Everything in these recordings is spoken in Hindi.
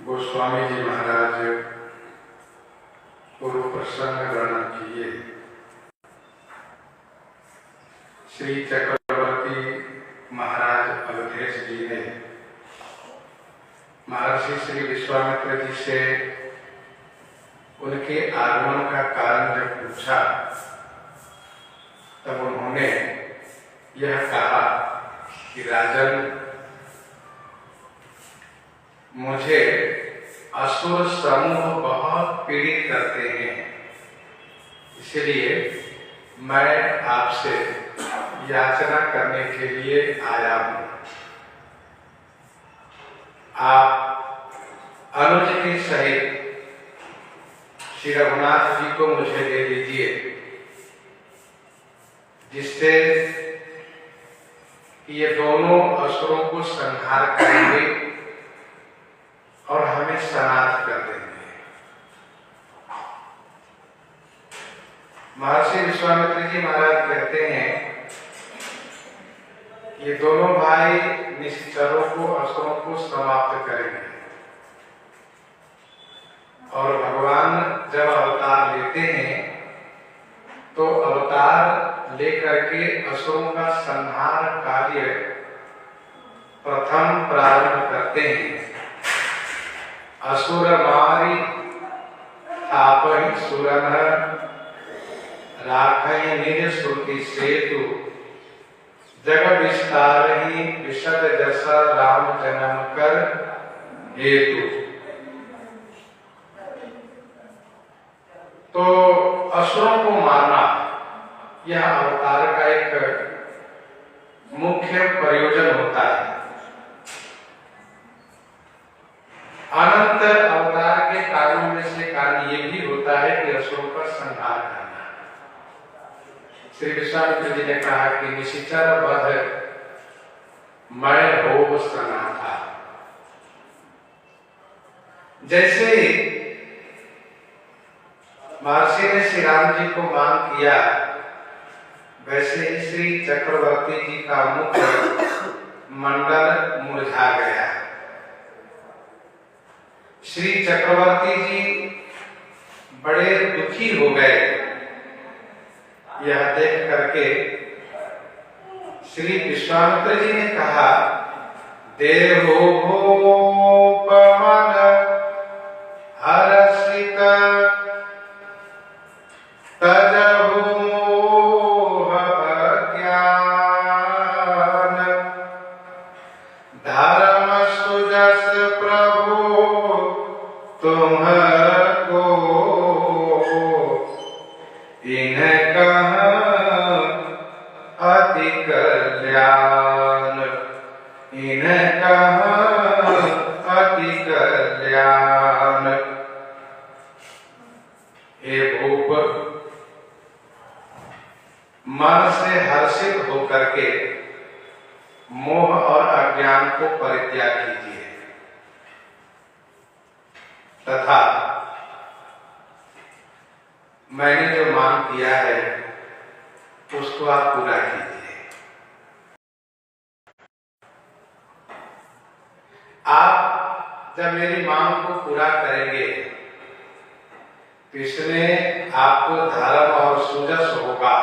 गोस्वामी जी महाराज पूर्व प्रसंग वर्णन किए। श्री चक्रवर्ती महाराज अवधेश जी ने महर्षि श्री विश्वामित्र जी से उनके आगमन का कारण जब पूछा तब उन्होंने यह कहा कि राजन, मुझे असुर समूह बहुत पीड़ित करते हैं, इसलिए मैं आपसे याचना करने के लिए आया हूं। आप अनुज के सहित श्री रघुनाथ जी को मुझे दे दीजिए, जिससे ये दोनों असुरों को संहार करेंगे और हमें सनाथ कर देंगे। महर्षि विश्वामित्र जी महाराज कहते हैं, ये दोनों भाई निश्चरों को, असुरों को समाप्त करेंगे और भगवान जब अवतार लेते हैं तो अवतार लेकर के असुरों का संहार कार्य प्रथम प्रारंभ करते हैं। असुर मारी थापहि सुरन राखहि निज श्रुति सेतु, जग विस्तारहि विशद जस राम जन्म कर हेतु। तो असुरों को मारना यह अवतार का एक मुख्य प्रयोजन होता है। अनंत अवतार के कार्यों में से कार्य ये भी होता है कि असुरों का संहार करना। श्री विश्वामित्र जी ने कहा कि निशिचर वध मैं हो सनाथा। जैसे महर्षि ने श्री राम जी को मान किया, वैसे ही श्री चक्रवर्ती जी का मुख मंडल मुरझा गया। श्री चक्रवर्ती जी बड़े दुखी हो गए। यह देख करके श्री विश्वामित्र जी ने कहा, देहो भूपमन हर्षित तजहु मोह अज्ञान, धर्म सुजस प्रभु तुमको, इन्हें कह अति कल्याण, इन्हें कह अति कल्याण। हे भूप, मन से हर्षित होकर के मोह और अज्ञान को परित्याग कीजिए तथा मैंने जो मांग किया है उसको आप पूरा कीजिए। आप जब मेरी मांग को पूरा करेंगे तो इसमें आपको धर्म और सुजस होगा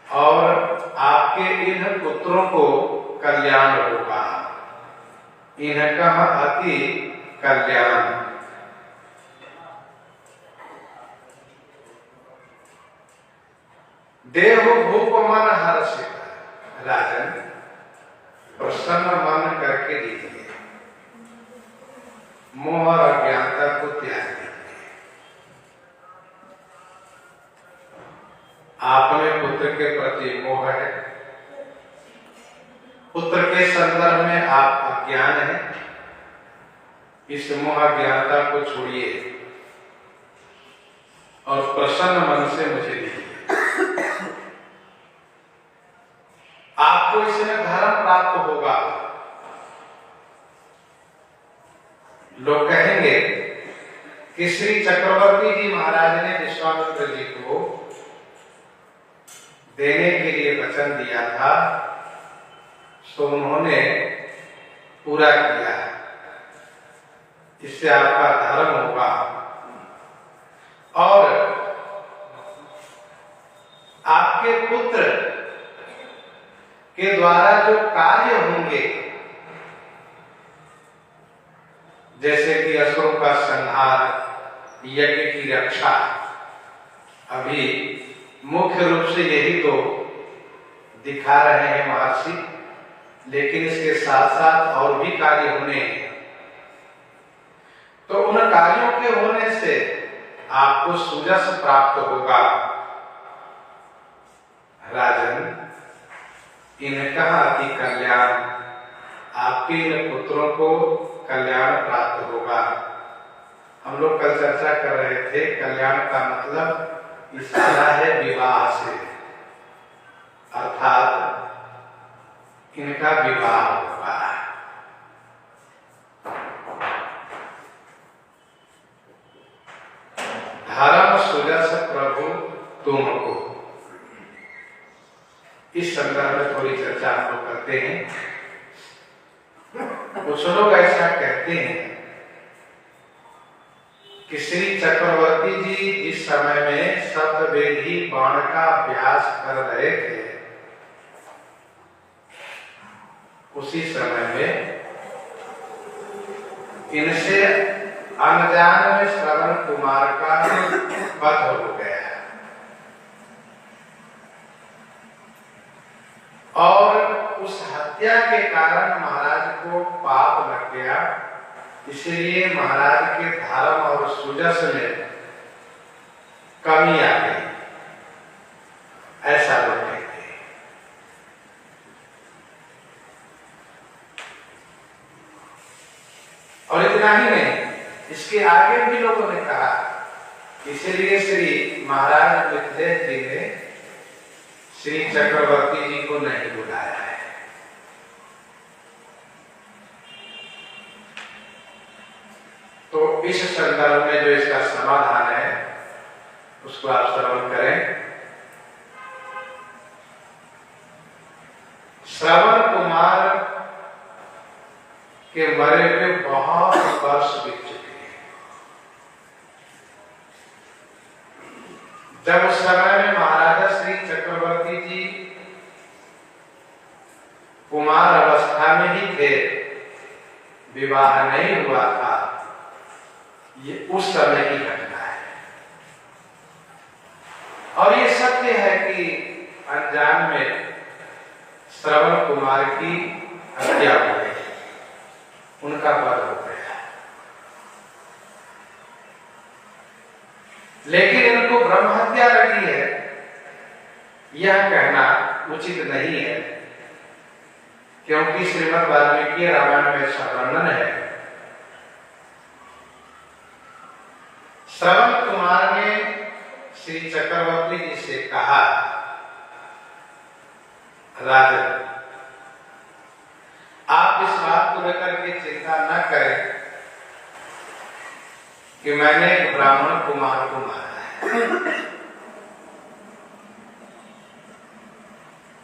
और आपके इन पुत्रों को कल्याण होगा। इनका अति कल्याण। देव भूप मन हर्षित, राजन प्रसन्न मन करके दीजिए, मोह और अज्ञानता को त्याग दीजिए। आप में पुत्र के प्रति मोह है, पुत्र के संदर्भ में आप अज्ञान है। इस मोह अज्ञानता को छोड़िए और प्रसन्न मन से मुझे दीजिए। आपको इसमें धर्म प्राप्त होगा। लोग कहेंगे कि श्री चक्रवर्ती जी महाराज ने विश्वामित्र जी को देने के लिए वचन दिया था, तो उन्होंने पूरा किया। इससे आपका धर्म होगा और आपके पुत्र के द्वारा जो कार्य होंगे, जैसे कि असुरों का संहार, यज्ञ की रक्षा, अभी मुख्य रूप से यही तो दिखा रहे हैं महर्षि, लेकिन इसके साथ साथ और भी कार्य होने हैं। तो उन कार्यों के होने से आपको सुजस प्राप्त होगा। राजन, इनका अति कल्याण, आपके इन पुत्रों को कल्याण प्राप्त होगा। हम लोग कल चर्चा कर रहे थे, कल्याण का मतलब इशारा है विवाह से, अर्थात इनका विवाह होगा। धर्म सुजस प्रभु तुमको, इस संदर्भ में थोड़ी चर्चा हम लोग करते हैं। कुछ लोग ऐसा कहते हैं कि श्री चक्रवर्ती जी जिस समय में शब्दवेदी बाण का अभ्यास कर रहे थे, उसी समय में इनसे अनजान में श्रवण कुमार का वध हो गया और उस हत्या के कारण महाराज को पाप लग गया। इसलिए महाराज के धर्म और सुजस में कमी आ गई, ऐसा लोग कहते हैं। और इतना ही नहीं, इसके आगे भी लोगों ने कहा, इसलिए श्री महाराज मिथिलेश जी ने श्री चक्रवर्ती जी को नहीं बुलाया है। तो इस संदर्भ में जो इसका समाधान है उसको आप श्रवण करें। श्रवण कुमार के मरे हुए बहुत वर्ष बीत चुके हैं। जब उस समय में महाराजा श्री चक्रवर्ती जी कुमार अवस्था में ही थे, विवाह नहीं हुआ था, ये उस समय की घटना है। और ये सत्य है कि अनजान में श्रवण कुमार की हत्या हो गई, उनका वध हो गया। लेकिन इनको ब्रह्म हत्या लगी है, यह कहना उचित नहीं है, क्योंकि श्रीमद् वाल्मीकि रामायण में ऐसा वर्णन है। श्रवण कुमार ने श्री चक्रवर्ती जी से कहा, राजन, आप इस बात को लेकर के चिंता न करें कि मैंने एक ब्राह्मण कुमार को मारा है।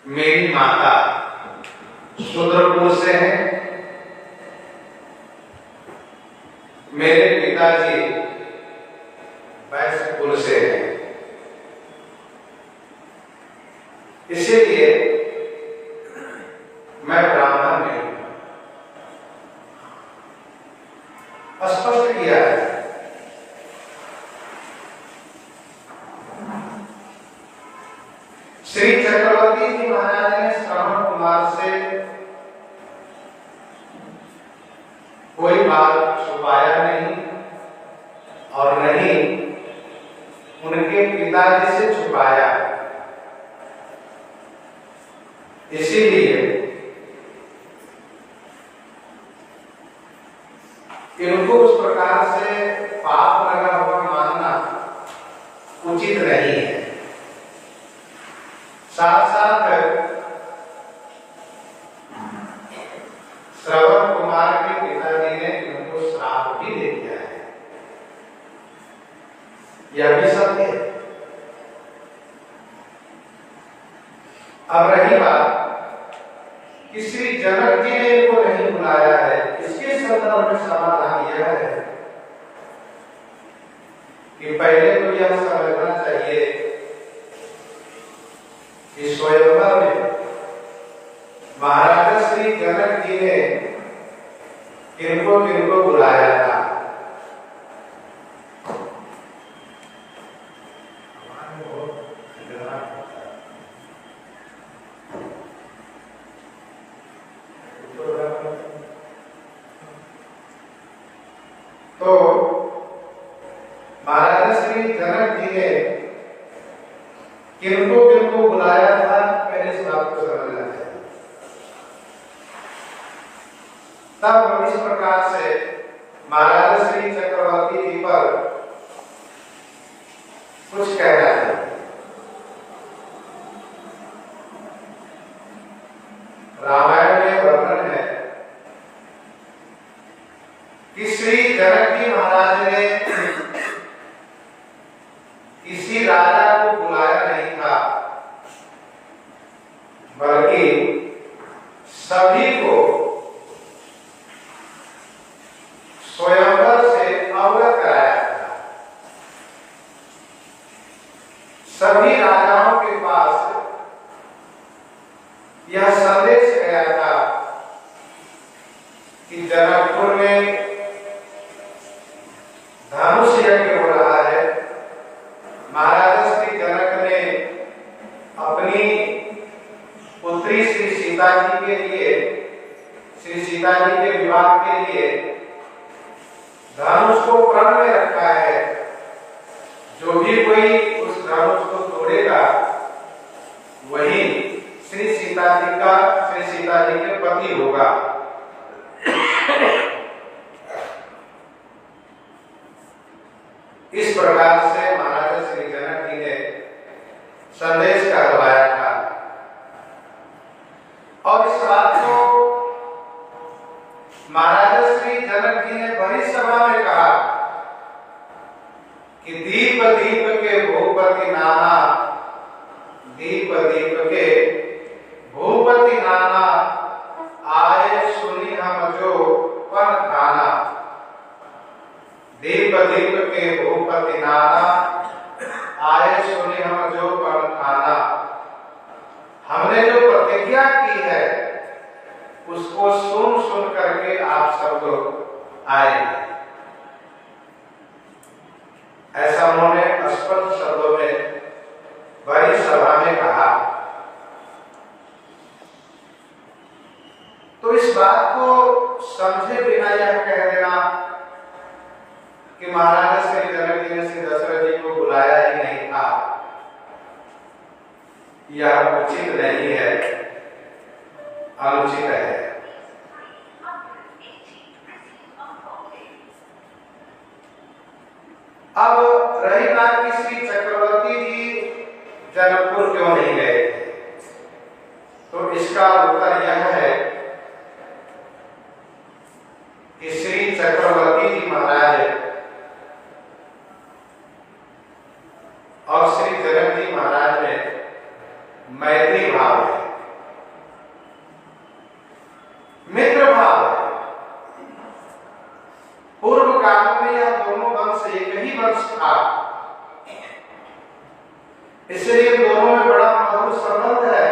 मेरी माता शूद्रकुल से है, मेरे पिताजी वैश्य कुल से है, इसीलिए मैं ब्राह्मण नहीं हूं। स्पष्ट किया है। श्री चक्रवर्ती जी महाराज ने श्रवण कुमार से कोई बात छुपाया नहीं और नहीं उनके पिताजी से छुपाया। इसीलिए इनको उस प्रकार से पाप लगा हुआ मानना उचित नहीं है। साथ साथ श्रवण कुमार के पिताजी ने इनको श्राप भी दे दिया है, यह भी सत्य है। अब रही बात कि श्री जनक जी ने इनको नहीं बुलाया है, इसके संदर्भ में समाधान यह है कि पहले तो यह समझना चाहिए कि स्वयंवर में महाराजा श्री जनक जी ने किनको किनको बुलाया था। तो महाराजा श्री जनक जी ने किनको किनको बुलाया था, पहले इस बात को समझना चाहिए। तब हम इस प्रकार से महाराजा श्री चक्रवर्ती जी पर कुछ कह रहे हैं। रामायण में वर्णन है कि श्री जनक जी महाराज ने किसी राजा को बुलाया नहीं था, बल्कि सभी को स्वयंवर से अवगत कराया था। सभी राजाओं के पास यह संदेश गया था कि जनकपुर में धनुष यज्ञ हो रहा है। महाराजा श्री जनक ने अपनी पुत्री श्री सीता जी के लिए, श्री सीता जी के विवाह के लिए धनुष को प्रण में रखा है। जो भी कोई उस धनुष को तोड़ेगा वही श्री सीता जी के पति होगा। इस प्रकार से महाराजा श्री जनक जी ने संदेश कहलवाया था और इस बात को महाराजा श्री जनक जी ने बड़ी सभा में कहा कि दीप दीप के भूपति नाना, दीप दीप के भूपति नाना, आए सुनी हम जो पन खाना। दीप दीप के भूपति नाना, आए सुनी हम जो पन खाना। हमने जो प्रतिज्ञा की है उसको सुन सुन करके आप सब लोग आए। ऐसा उन्होंने स्पष्ट शब्दों में बड़ी सभा में कहा। तो इस बात को समझे बिना यह कह देना कि महाराजा श्री जनक जी ने श्री दशरथ जी को बुलाया ही नहीं था, यह उचित नहीं है, अनुचित है। अब रही बात कि श्री चक्रवर्ती जी जनकपुर क्यों नहीं गए, तो इसका उत्तर यह है कि श्री चक्रवर्ती जी महाराज और श्री जनक जी महाराज में मैत्री भाव है, मित्र भाव है। पूर्व काल में यह दोनों वंश एक ही वंश था, इसलिए दोनों में बड़ा मधुर संबंध है,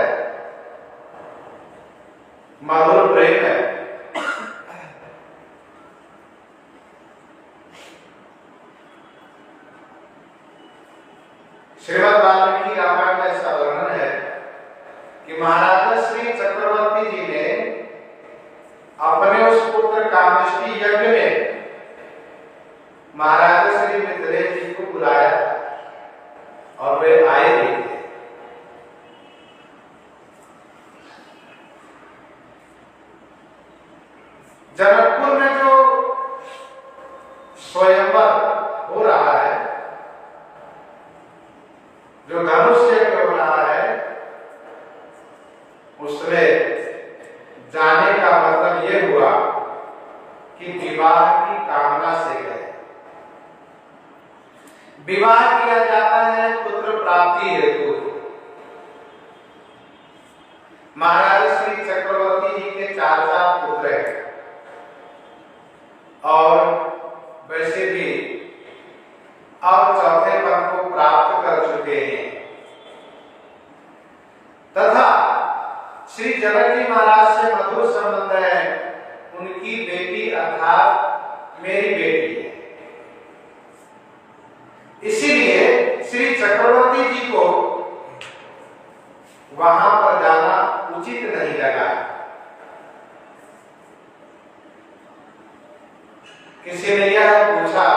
मधुर प्रेम है। श्रीमद् वाल्मीकि रामायण में ऐसा वर्णन है कि महाराजा श्री चक्रवर्ती जी ने अपने उस पुत्र कामेष्टि यज्ञ में महाराजा श्री मिथिलेश जी को बुलाया और वे आए नहीं थे। जनकपुर में जो स्वयंवर हो रहा है, जो धनुष यज्ञ हो रहा है, उसमें जाने का मतलब ये हुआ कि विवाह की कामना से गए। विवाह किया जाता है पुत्र प्राप्ति हेतु। महाराज श्री चक्रवर्ती जी के 4 पुत्र हैं। श्री जनक जी महाराज से मधुर संबंध है, उनकी बेटी अर्थात मेरी बेटी है। इसीलिए श्री चक्रवर्ती जी को वहां पर जाना उचित नहीं लगा। किसी ने यह पूछा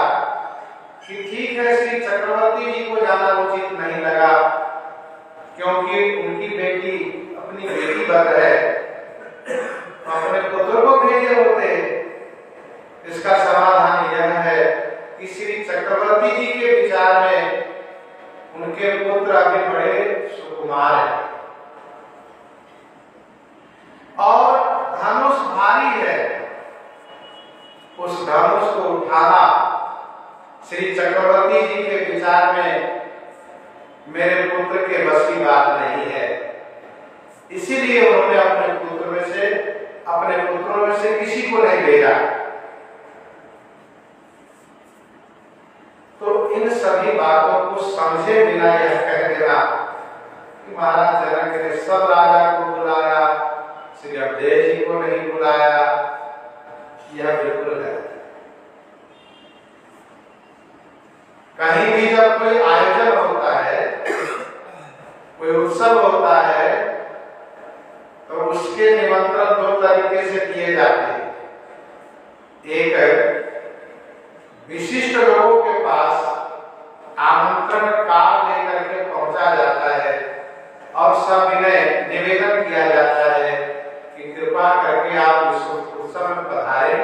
कि ठीक है, श्री चक्रवर्ती जी को जाना उचित नहीं लगा क्योंकि उनकी बेटी अपनी बेटी बद है, अपने पुत्र को भेजे होते। इसका समाधान यह है कि श्री चक्रवर्ती जी के विचार में उनके पुत्र अभी बड़े सुकुमार हैं और धनुष भारी है। उस धनुष को उठाना श्री चक्रवर्ती जी के विचार में मेरे पुत्र के बस की बात नहीं है। इसीलिए उन्होंने अपने पुत्रों में से किसी को नहीं भेजा। तो इन सभी बातों को समझे बिना यह कह देना कि महाराज जनक ने सब राजा को बुलाया, श्री अवधेय जी को नहीं बुलाया, यह बिल्कुल है। कहीं भी जब कोई आयोजन होता है, कोई उत्सव होता है, तो उसके निमंत्रण दो तरीके से दिए जाते हैं। एक, विशिष्ट लोगों के पास आमंत्रण कार्ड लेकर के पहुंचा जाता है और सविनय निवेदन किया जाता है कि कृपा करके आप इस उत्सव में पधारें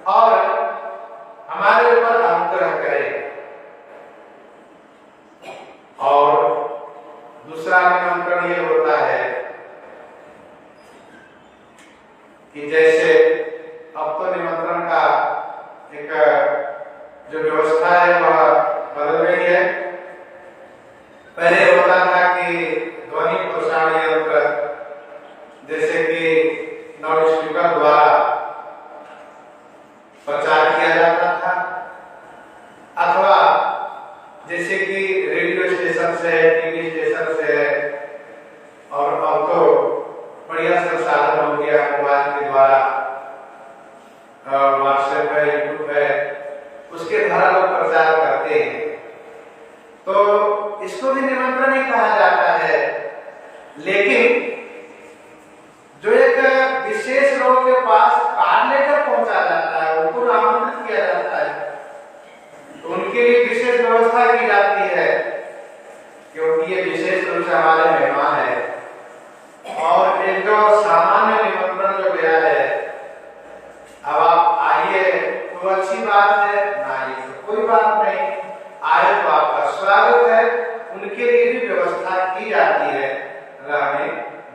और हमारे ऊपर अनुग्रह करें। और दूसरा निमंत्रण ये होता है कि जैसे अब तो निमंत्रण का एक जो व्यवस्था है वह बदल गई है। पहले होता था कि ध्वनि प्रसारण यंत्र, जैसे कि लाउड स्पीकर द्वारा प्रचार किया जाता था, अथवा जैसे कि रेडियो स्टेशन से है, टीवी स्टेशन से है, और अब तो बढ़िया संसाधन हो गया मोबाइल के द्वारा, व्हाट्सएप है, यूट्यूब है, उसके द्वारा लोग प्रचार करते हैं। तो इसको भी निमंत्रण ही कहा जाता है। लेकिन जो एक विशेष लोगों के पास कार्ड लेकर पहुंचा जाता है, उनको आमंत्रित किया जाता है, तो उनके लिए विशेष व्यवस्था की जाती है क्योंकि ये विशेष रूप से हमारे मेहमान है। और एक जो सामान्य निमंत्रण जो गया है, अब आप आइए तो अच्छी बात है, ना आइए तो कोई बात नहीं, आए तो आपका स्वागत है। उनके लिए भी व्यवस्था की जाती है, रहने,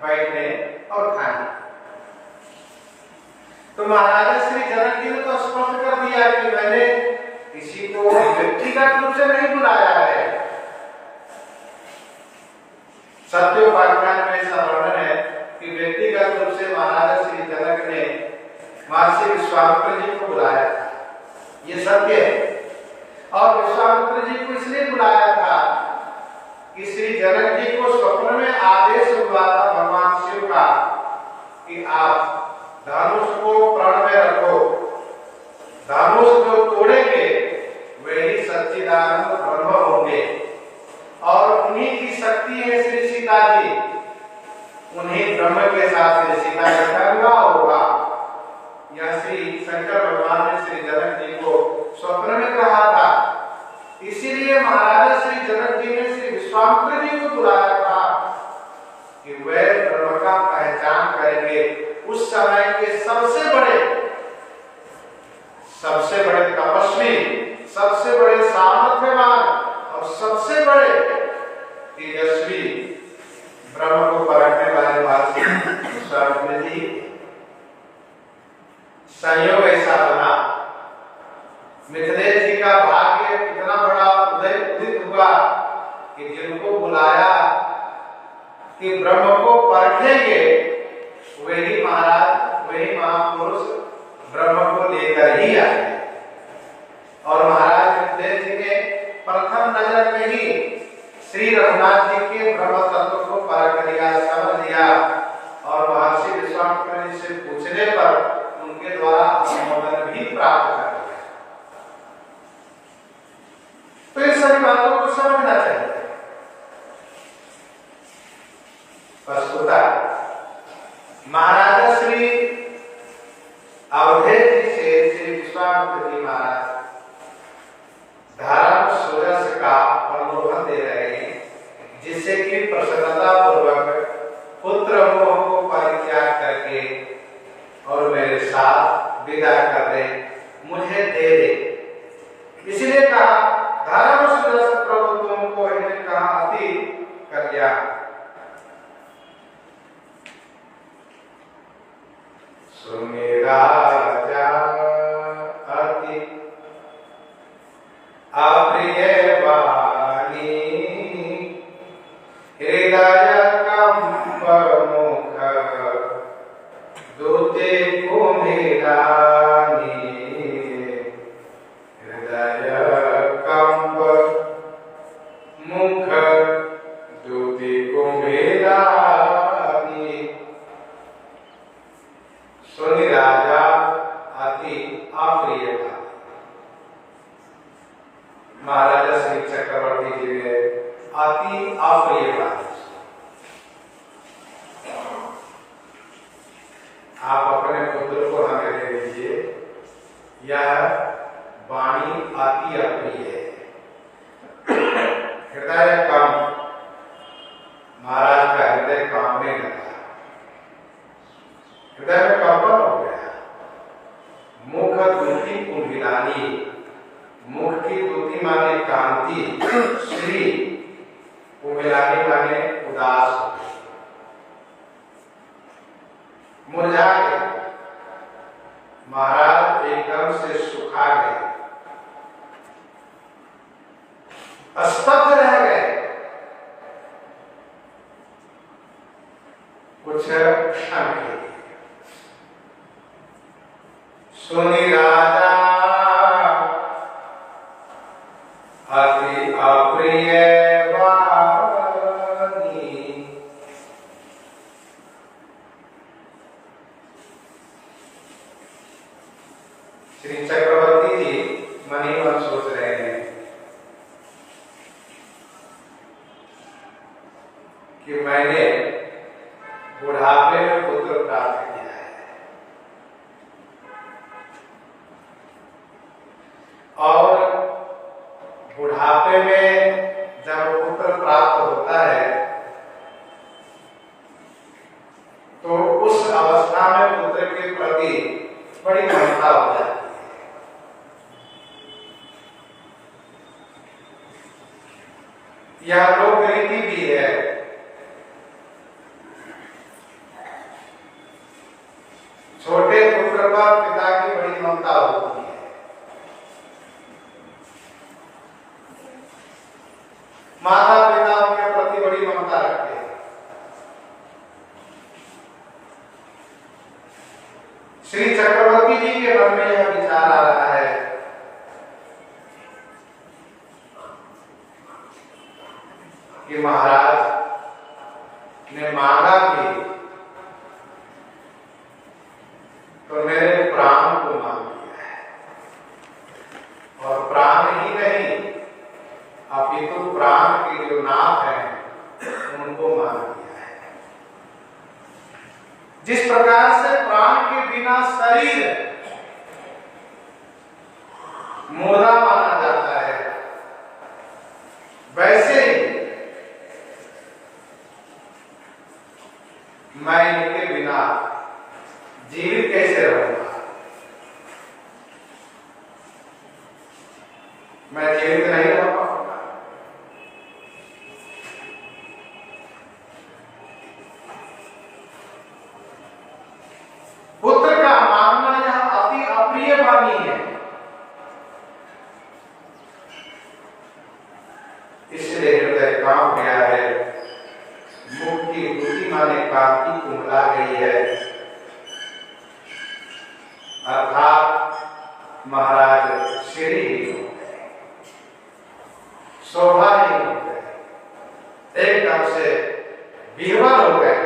बैठने और खाने। तो महाराजा श्री जनक जी ने तो स्पष्ट कर दिया कि मैंने किसी को व्यक्तिगत रूप से नहीं बुलाया है। सत्योपाख्यान में ऐसा वर्णन है कि व्यक्तिगत रूप से महाराजा श्री जनक ने महर्षि विश्वामित्र जी को बुलाया था, ये सत्य है। और विश्वामित्र जी को इसलिए बुलाया था कि श्री जनक जी को स्वप्न में आदेश हुआ था भगवान शिव का कि आप धनुष को प्रण में रखो, धनुष जो तोड़ेंगे वही सच्चिदानंद ब्रह्म होंगे, और उन्हीं की शक्ति है श्री सीता जी, उन्हीं ब्रह्म के साथ श्री सीता का विवाह होगा। यह श्री शंकर भगवान ने श्री जनक जी को स्वप्न में कहा था। इसीलिए महाराजा श्री जनक जी ने श्री विश्वामित्र जी को बुलाया था कि वे ब्रह्म का पहचान करेंगे। उस समय के सबसे बड़े तपस्वी, सबसे बड़े सामर्थ्यवान और सबसे बड़े तेजस्वी ब्रह्म को परखने वाले महर्षि विश्वामित्र जी। संयोग ऐसा बना, मिथिलेश जी का भाग्य इतना बड़ा उदित हुआ कि जिनको बुलाया कि ब्रह्म को परखेंगे, वही महाराज, वही महापुरुष ब्रह्म को लेकर ही आए। और महाराज मिथिलेश जी ने प्रथम नजर में ही श्री रघुनाथ जी के ब्रह्म तत्व को परख लिया, समझ लिया जी से पूछने पर उनके द्वारा अनुमोदन भी प्राप्त कर लिया। तो इन सभी बातों को समझना चाहिए। वस्तुतः महाराजा श्री अवधेश जी से श्री विश्वामित्र जी महाराज धर्म सूरज का प्रलोभन दे रहे हैं, जिससे कि प्रसन्नता पूर्वक पुत्र मोह को परित्याग करके और मेरे साथ विदा कर दे, मुझे दे दे। इसलिए कहा धर्म सूरज प्रभु तुमको इन्हें कहा अति कल्याण। सुने राजा अति अप्रिय वाणी, हृदय कंप मुख दूते कुम्भिरानी, हृदय कंप मुख दूते कुम्भिरानी। सुनि राजा अति अप्रिय वाणी। महाराजा श्री चक्रवर्ती जी ने अति अप्रिय वाणी। आप अपने पुत्र को हमें दे दीजिए, यह वाणी अति अप्रिय है। हृदय कम, महाराज का हृदय कांपने लगा, हृदय में कंपन हो गया। मुख दूती कुम्भिलानी, मुख की दूती माने कांति, श्री कुम्भिलानी माने उदास हो गई, मुरझा गए। महाराज एकदम से सुखा गए, स्तब्ध रह गए। कुछ क्षण के लिए सुनि राजा अति अप्रिय वाणी, श्री चक्रवर्ती जी मन ही मन सोच रहे हैं कि मैंने बुढ़ापे में पुत्र प्राप्त किया है, और बुढ़ापे में जब पुत्र प्राप्त होता है तो उस अवस्था में पुत्र के प्रति बड़ी ममता हो जाती है। यह लोक रीति भी है। छोटे पुत्र पर पिता की बड़ी ममता होती है। माता पिता उनके प्रति बड़ी ममता रखते हैं। श्री चक्रवर्ती जी के मन में यह विचार आ रहा है कि महाराज ने मांगा भी तो मेरे प्राण को मांग लिया है, और प्राण ही नहीं अपितु प्राण के जो नाथ हैं उनको मांग लिया है। जिस प्रकार से प्राण के बिना शरीर मुर्दा माना जाता है, वैसे ही मैं इनके बिना जीवित कैसे रहूंगा। मैं जीवित नहीं रह पाऊंगा। पुत्र का मांगना यह अति अप्रिय वाणी है। इसलिए हृदय कांप गया है, मुख की दूती माने कांति कुंभला गई है, अर्थात महाराज श्री ही हो गए, शोभा ही हो गए, एकदम से विह्वल हो गए।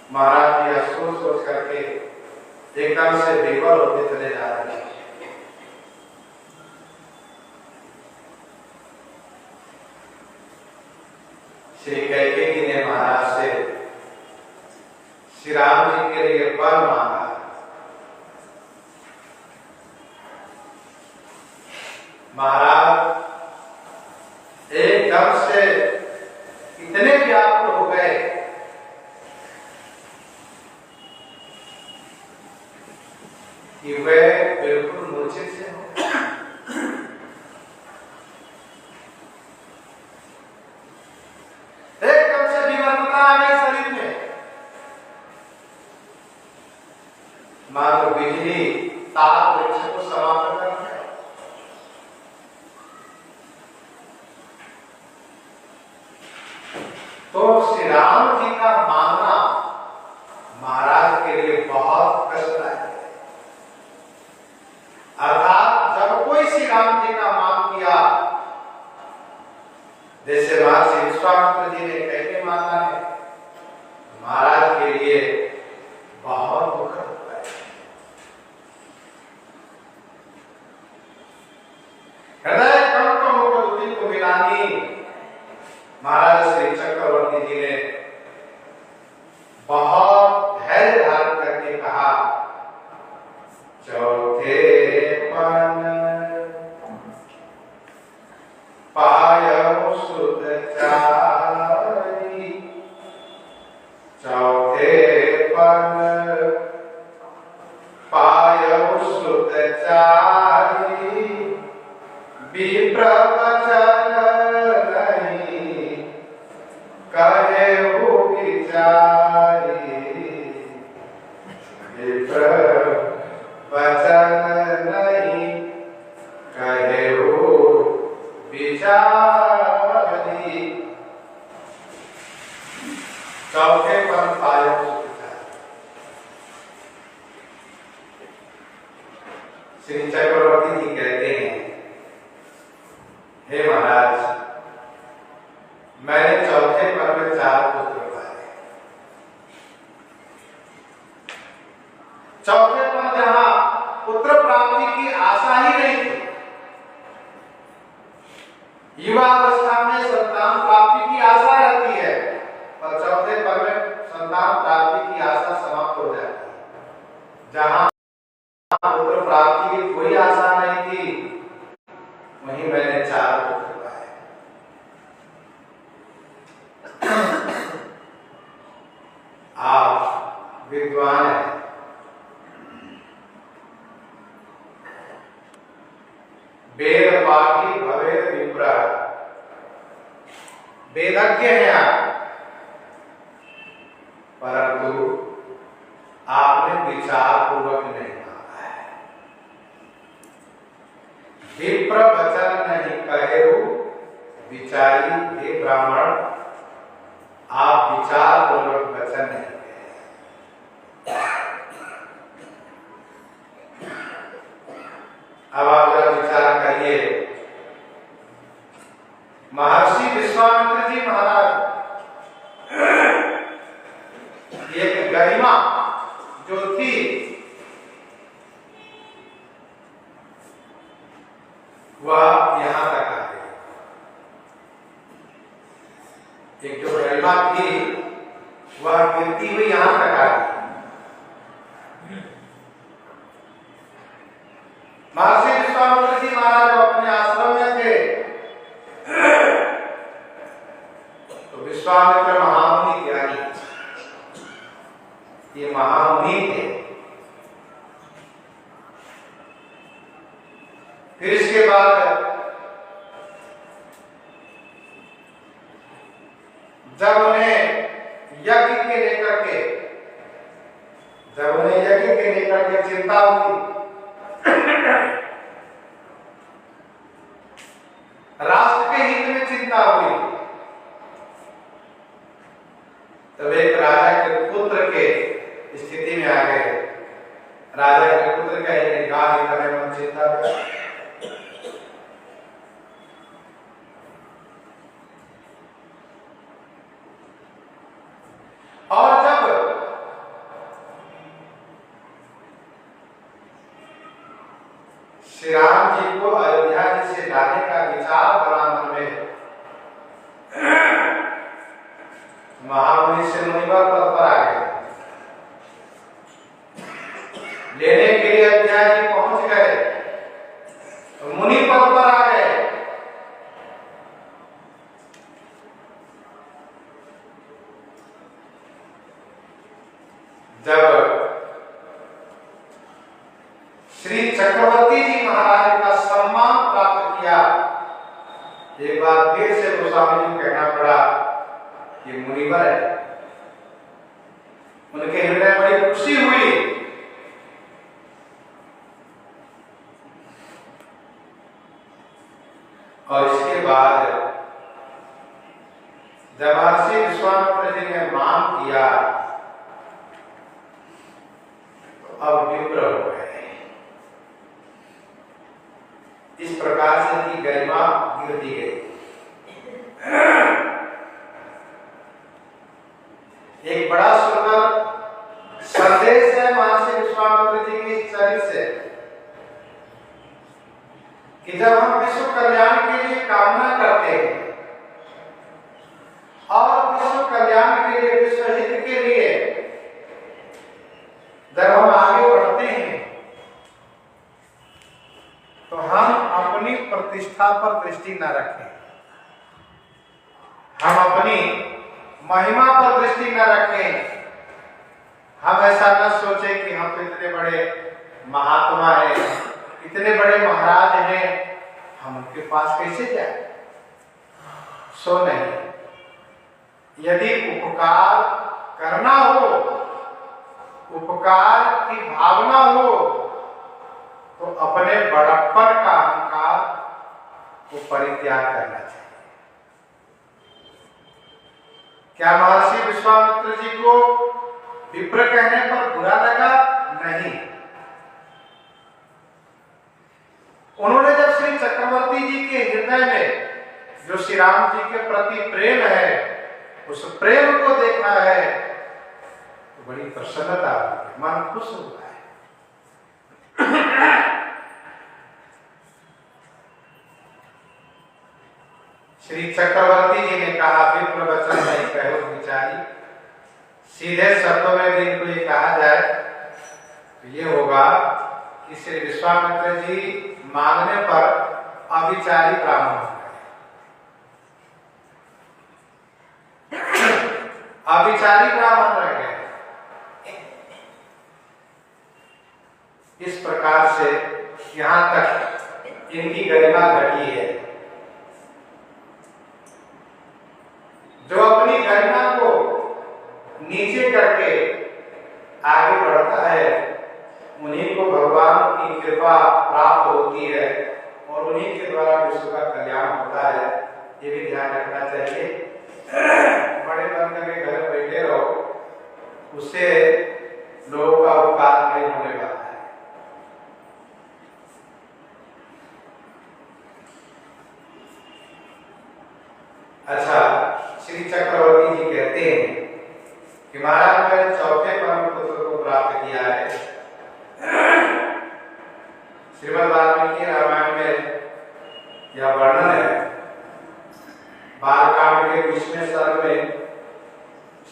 महाराज जी सोच सोच करके एकदम से बेबल होते चले जा रहे हैं। श्री कैकेयी ने महाराज से श्री राम जी के लिए वर मांगा। महाराज एकदम से इतने व्याकुल हो गए कि वे बिल्कुल मूर्छित से हो गए। एकदम से विवरणता आ गई शरीर में, मानो बिजली तार वृक्ष को समाप्त कर दिया। तो श्री राम जी का मांगना महाराज के लिए बहुत कष्टदायक है। अर्थात जब कोई श्री राम जी का मांग किया, जैसे महर्षि विश्वामित्र जी ने कैके मांगा है, महाराज के लिए बहुत दुखद हुआ है। हृदय कंप मुकुट को मिलानी महाराज श्री चक्रवर्ती जी ने बहुत धैर्य धारण करके कहा, चौथे पन पायो सुत चारी, चौथे पन पायो सुत चारी, विप्र वचन नहीं कहे हो विचारी, विप्र वचन नहीं कहे हो विचारी। चौथे पन पायो सुत चारी। श्री चक्रवर्ती जी कहते हैं, हे महाराज, मैंने चौथे पन में 4 पुत्र पाए। चौथे पन जहां पुत्र प्राप्ति की आशा ही नहीं थी, युवा अवस्था में संतान प्राप्ति की आशा रहती है, पर चौथे पन में संतान प्राप्ति की आशा समाप्त हो जाती है। जहां पुत्र प्राप्ति की कोई आशा नहीं थी, वहीं मैंने 4 पुत्र पाए। आप विद्वान हैं, वेद पाठी भवेद विप्र, वेदज्ञ हैं आप, परंतु आपने विचार पूर्वक नहीं माना है। विप्र वचन नहीं कहे हो विचारी, हे ब्राह्मण, आप विचार पूर्वक वचन नहीं कहे। अब आप जरा विचार करिए, महर्षि विश्वामित्र जी महाराज एक गरिमा जो थी वह यहां तक आ गई। एक जो गरिमा थी वह गिरती हुई यहां तक आ गई। महर्षि विश्वामित्र जी महाराज अपने आश्रम में थे, तो विश्वामित्र महामुनि ज्ञानी, ये महामुनि थे। फिर इसके बाद जब उन्हें यज्ञ के लेकर के चिंता हुई, राष्ट्र के हित में चिंता हुई, तब एक राजा के पुत्र के स्थिति में आ गए। राजा के पुत्र का निकाह करने में चिंता कर, और जब लेने के लिए अयोध्या जी पहुंच गए, तो मुनि पद पर आ गए। जब श्री चक्रवर्ती जी महाराज का सम्मान प्राप्त किया, एक बार फिर से गोस्वामी जी को कहना पड़ा ये मुनिवर है। उनके हृदय बड़ी खुशी हुई। और इसके बाद जब महर्षि विश्वामित्र जी ने मान किया तो अब विप्र हो गए। इस प्रकार से की गरिमा गिर दी गई। एक बड़ा सुंदर संदेश है महर्षि विश्वामित्र जी की चरित्र से कि जब हम विश्व कल्याण के लिए कामना करते हैं और विश्व कल्याण के लिए, विश्व हित के लिए जब हम आगे बढ़ते हैं तो हम अपनी प्रतिष्ठा पर दृष्टि न रखें, हम अपनी महिमा पर दृष्टि न रखें। हम ऐसा न सोचे कि हम तो इतने बड़े महात्मा हैं, इतने बड़े महाराज हैं, हम उनके पास कैसे जाए। सो नहीं। यदि उपकार करना हो, उपकार की भावना हो, तो अपने बड़प्पन का अहंकार को परित्याग करना चाहिए। क्या महर्षि विश्वामित्र जी को विप्र कहने पर बुरा लगा? नहीं। उन्होंने जब श्री चक्रवर्ती जी के हृदय में जो श्री राम जी के प्रति प्रेम है, उस प्रेम को देखा है तो बड़ी प्रसन्नता हुई, मन खुश हुआ है। श्री चक्रवर्ती जी ने कहा, विप्र वचन नहीं कहो विचारी। सीधे शब्दों में भी इनको ये कहा जाए तो ये होगा कि श्री विश्वामित्र जी मांगने पर अविचारी ब्राह्मण हो गए, अविचारी ब्राह्मण रह गए। इस प्रकार से यहां तक इनकी गरिमा घटी है। जो अपनी गरिमा को नीचे करके आगे बढ़ता है, उन्हीं को भगवान की कृपा प्राप्त होती है और उन्हीं के द्वारा विश्व का कल्याण होता है। ये भी ध्यान रखना चाहिए। बड़े बन के घर बैठे रहो, उससे लोगों का उपकार नहीं होने वाला है। अच्छा, श्री चक्रवर्ती जी कहते हैं कि महाराज मैंने चौथे परम पुत्र को प्राप्त किया है। श्रीमद् वाल्मीकि रामायण में यह वर्णन है। बालकांड के 20वें सर्ग में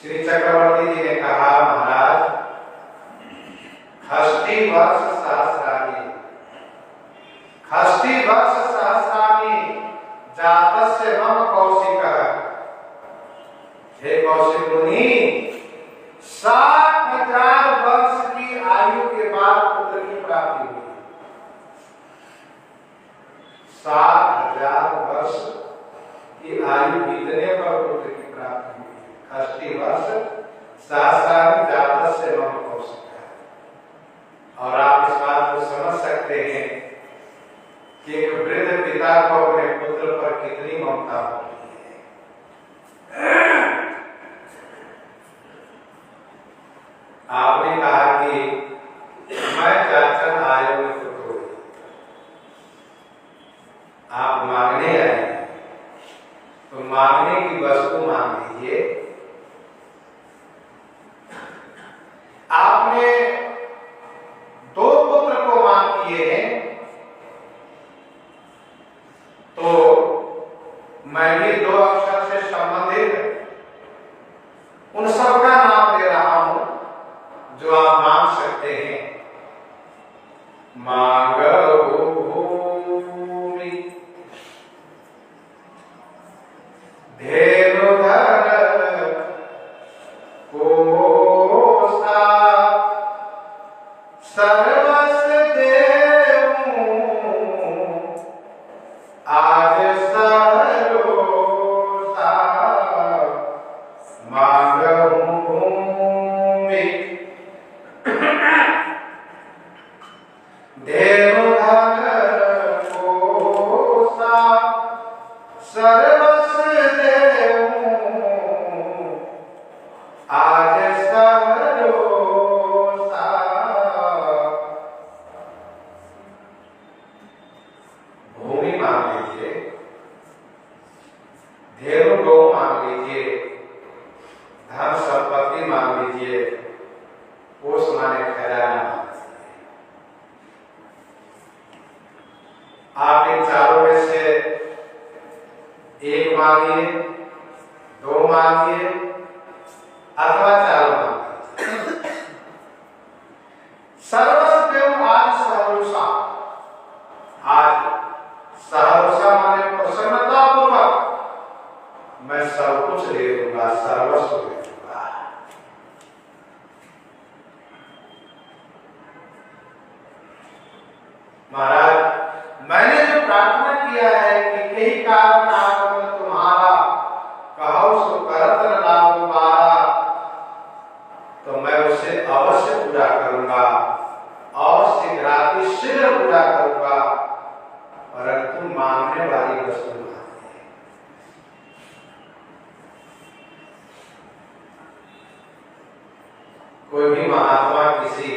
श्री चक्रवर्ती जी ने कहा, महाराज खष्टी वर्ष सहस्राणि, खष्टी वर्ष सहस्राणि जातस्य मम कौशिकः। हे कौशिक मुनि, 60,000 वर्ष की आयु के बाद पुत्र की प्राप्ति हुई। 60,000 वर्ष की आयु बीतने पर पुत्र की प्राप्ति हुई। खष्टी वर्ष सहस्राणि जातस्य मम कौशिकः। और आप इस बात को समझ सकते हैं कि एक वृद्ध पिता को अपने पुत्र पर कितनी ममता होती है। आपने कहा कि मैं जाचन आयोग में पुत्र, आप मांगने आए तो मांगने की वस्तु मांग लीजिए। आपने 2 पुत्र को मांग किए हैं तो मैं भी 2 अक्षर से संबंधित उन सबका नाम दे रहा हूं जो आप मांग सकते हैं। मांगो भूमि धेनुधर कोसा सर्वस देऊं आज सरोसा मांगो भूमि धेनुधर कोसा सर्वस देऊं आज सरोसा भूमि मांग लीजिए, धेनु गौ मांग लीजिए, धन संपत्ति मांग लीजिए, पोष माने खजाना मांग लीजिए। आप इन चारों में से एक मांगिए, दो मांगिए अथवा चारों मांगिए। सर्वस्व आज सहरोसा, आज सहरोसा माने प्रसन्नता पूर्वक मैं सब कुछ दे दूंगा, सर्वस्व दे दूंगा। महाराज, मैंने जो प्रार्थना किया है कि कई कारण आगमन तुम्हारा कहो सो करत न लाभ तुम्हारा, तो मैं उसे अवश्य पूरा करूंगा, अवश्य शीघ्र पूरा करूंगा, परंतु मांगने वाली वस्तु नहीं। कोई भी महात्मा किसी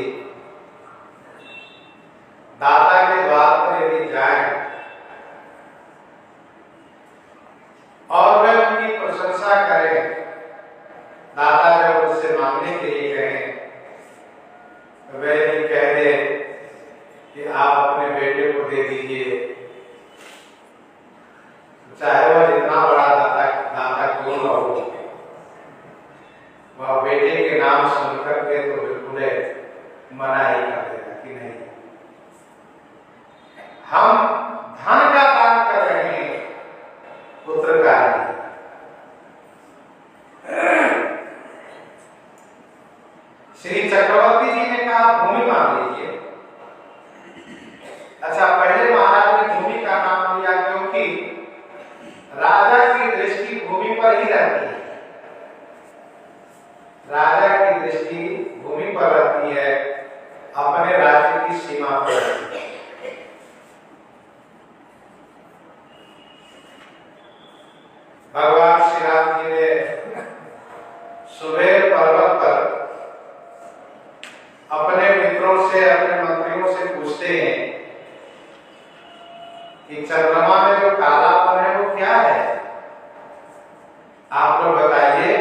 दाता के द्वार पर यदि जाए और वे उनकी प्रशंसा करें, दाता जब उससे मांगने के लिए कहें, वे यदि कह दे कि आप अपने बेटे को दे दीजिए, चाहे वह जितना बड़ा दाता क्यों न हो, वह बेटे के नाम सुनकर के तो बिल्कुल मना ही कर देगा कि नहीं, हम धन का दान कर रहे हैं, पुत्र का नहीं। श्री चक्रवर्ती जी ने कहा भूमि मांग लीजिए। अच्छा, पहले महाराज ने भूमि का नाम लिया क्योंकि राजा की दृष्टि भूमि पर ही रहती है, राजा की दृष्टि भूमि पर रहती है, अपने राज्य की सीमा पर रहती है। भगवान श्री राम जी ने सुमेर पर्वत पर अपने मित्रों से, अपने मंत्रियों से पूछते हैं कि चंद्रमा में जो कालापन है वो क्या है, आप लोग बताइए।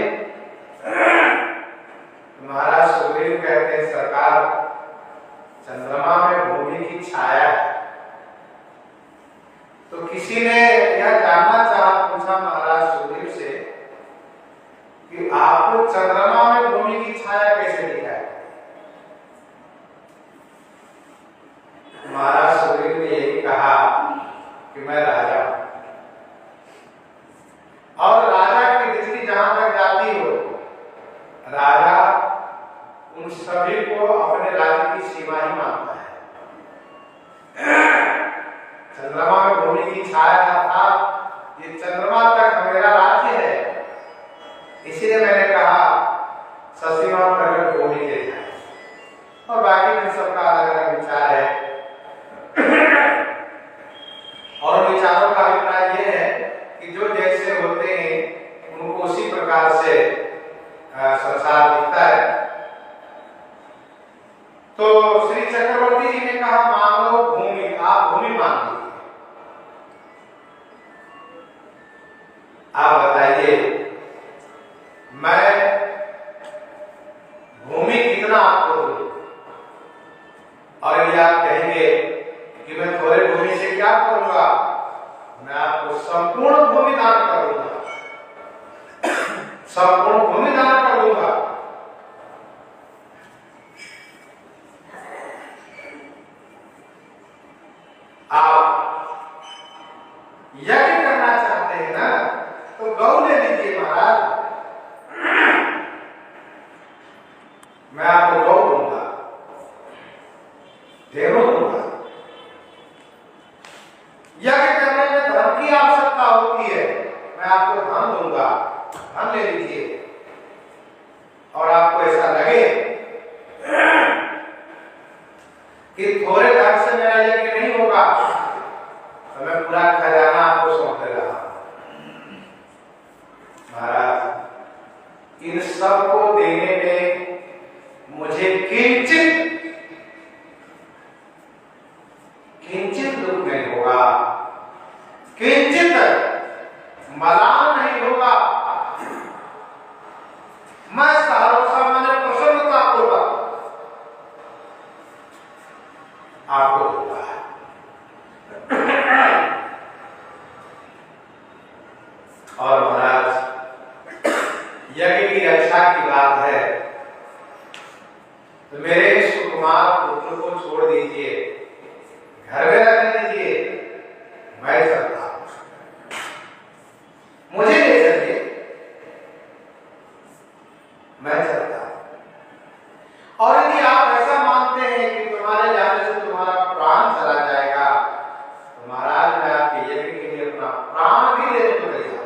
महाराज सुग्रीव कहते हैं सरकार, चंद्रमा में भूमि की छाया है। तो किसी ने यह जानना चाहा, पूछा महाराज सुग्रीव से कि आपको चंद्रमा में भूमि की छाया कैसे दिखाई? महाराज सुग्रीव ने यही कहा कि मैं राजा हूं, और राजा की दृष्टि जहां तक जाती हो, राजा उन सभी को अपने राज्य की सीमा ही मानता है। चंद्रमा में भूमि की छाया था, ये चंद्रमा तक मेरा राज्य है, इसीलिए मैंने कहा ससीमा प्रकट भूमि के जाए। और बाकी भी सबका अलग अलग विचार है, और विचारों का अभिप्राय यह है कि जो जैसे होते हैं उनको उसी प्रकार से संसार दिखता है। तो श्री चक्रवर्ती जी ने कहा मांगो भूमि, आप भूमि मांग लीजिए। आप बताइए मैं भूमि कितना आपको दूं? और यदि आप कहेंगे कि मैं थोड़े भूमि से क्या करूंगा, मैं आपको संपूर्ण भूमि दान करूंगा, संपूर्ण भूमि दान कर दूंगा। धेनु दूंगा। यज्ञ करने में धन की आवश्यकता होती है, मैं आपको धन दूंगा, धन ले लीजिए। और आपको ऐसा लगे कि थोड़े धन से मेरा यज्ञ नहीं होगा, तो मैं पूरा खजाना आपको सौंप दे रहा हूं। महाराज, इन सबको देने में मुझे किंचित दुख नहीं होगा, किंचित मलाल नहीं होगा। मैं सामान्य प्रसन्नता पूर्वक आपको दूंगा। और महाराज, यज्ञ की रक्षा की बात है तो मेरे सुकुमार पुत्र को छोड़ दीजिए, घर में रख दीजिए, मैं चलता हूं, मुझे ले चलिए, मैं चलता हूं। और यदि आप ऐसा मानते हैं कि तुम्हारे जाने से तुम्हारा प्राण चला जाएगा, तो महाराज मैं आपके यज्ञ के लिए अपना प्राण भी देने को तैयार हूं।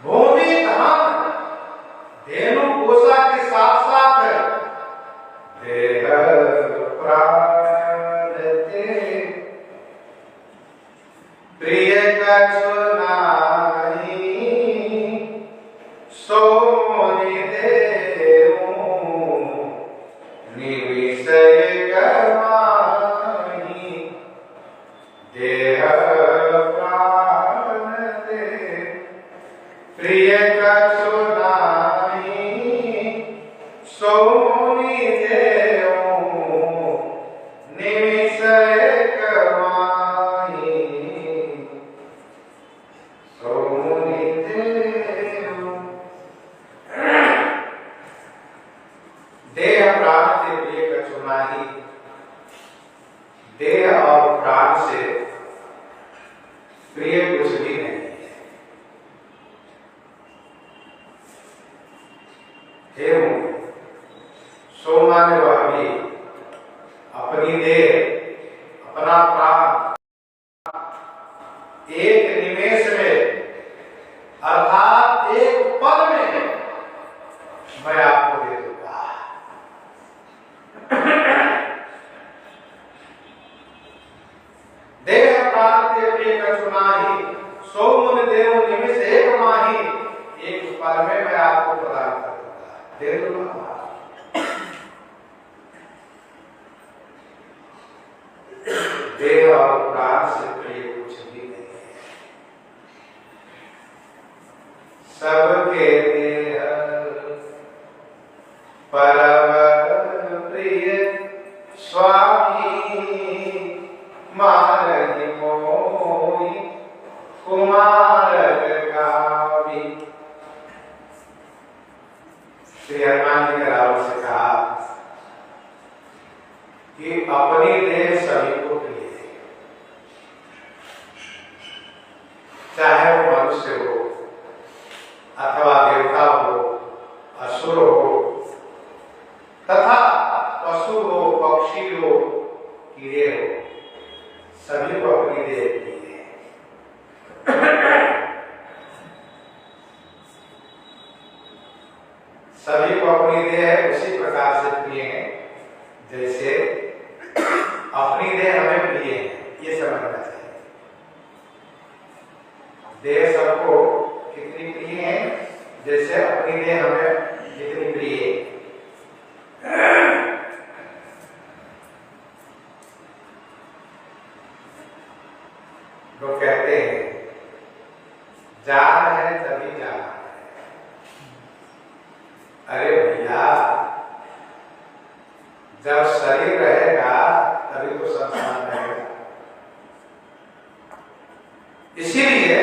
भूमि धन धेनु कोसा के साथ साथ देह प्राण दे प्रिय कछु नाही सोनि देऊ निविषय गवाही देह प्राण दे प्रिय कछु नाही सोनि देऊ निविषय गवाही सोनि देऊ। देह प्राण से प्रिय कछु नाही, देह और प्राण से प्रिय कुछ भी नहीं है। धेनु सो माने वह भी अपनी देह, अपना प्राण एक निमेष में अर्थात एक पल में मैं आपको दे दूंगा। देह प्राण के प्रिय कछु नाही सो मुनि देव निमिष एक माही, एक पल में मैं आपको प्रदान कर दूंगा, दे दूंगा। देह और प्राण से प्रिय कुछ भी नहीं है। सबके देह परम प्रिय स्वामी मारहि मोहि कुमार गावी। श्री हनुमान जी ने रावण से कहा कि अपनी देह सभी को प्रिय है, चाहे वो मनुष्य हो अथवा देवता हो, असुर हो तथा पशु हो, पक्षी हो, कीड़े हो, सभी को अपनी देह प्रिय है। सभी को अपनी देह उसी प्रकार से प्रिय है जैसे अपनी देह हमें प्रिय है, ये समझना चाहिए। देह सबको कितनी प्रिय है, जैसे अपनी देह हमें कितनी प्रिय है। लोग कहते हैं जान है तभी जान है। अरे भैया, जब शरीर रहेगा तभी तो संसार रहेगा। इसीलिए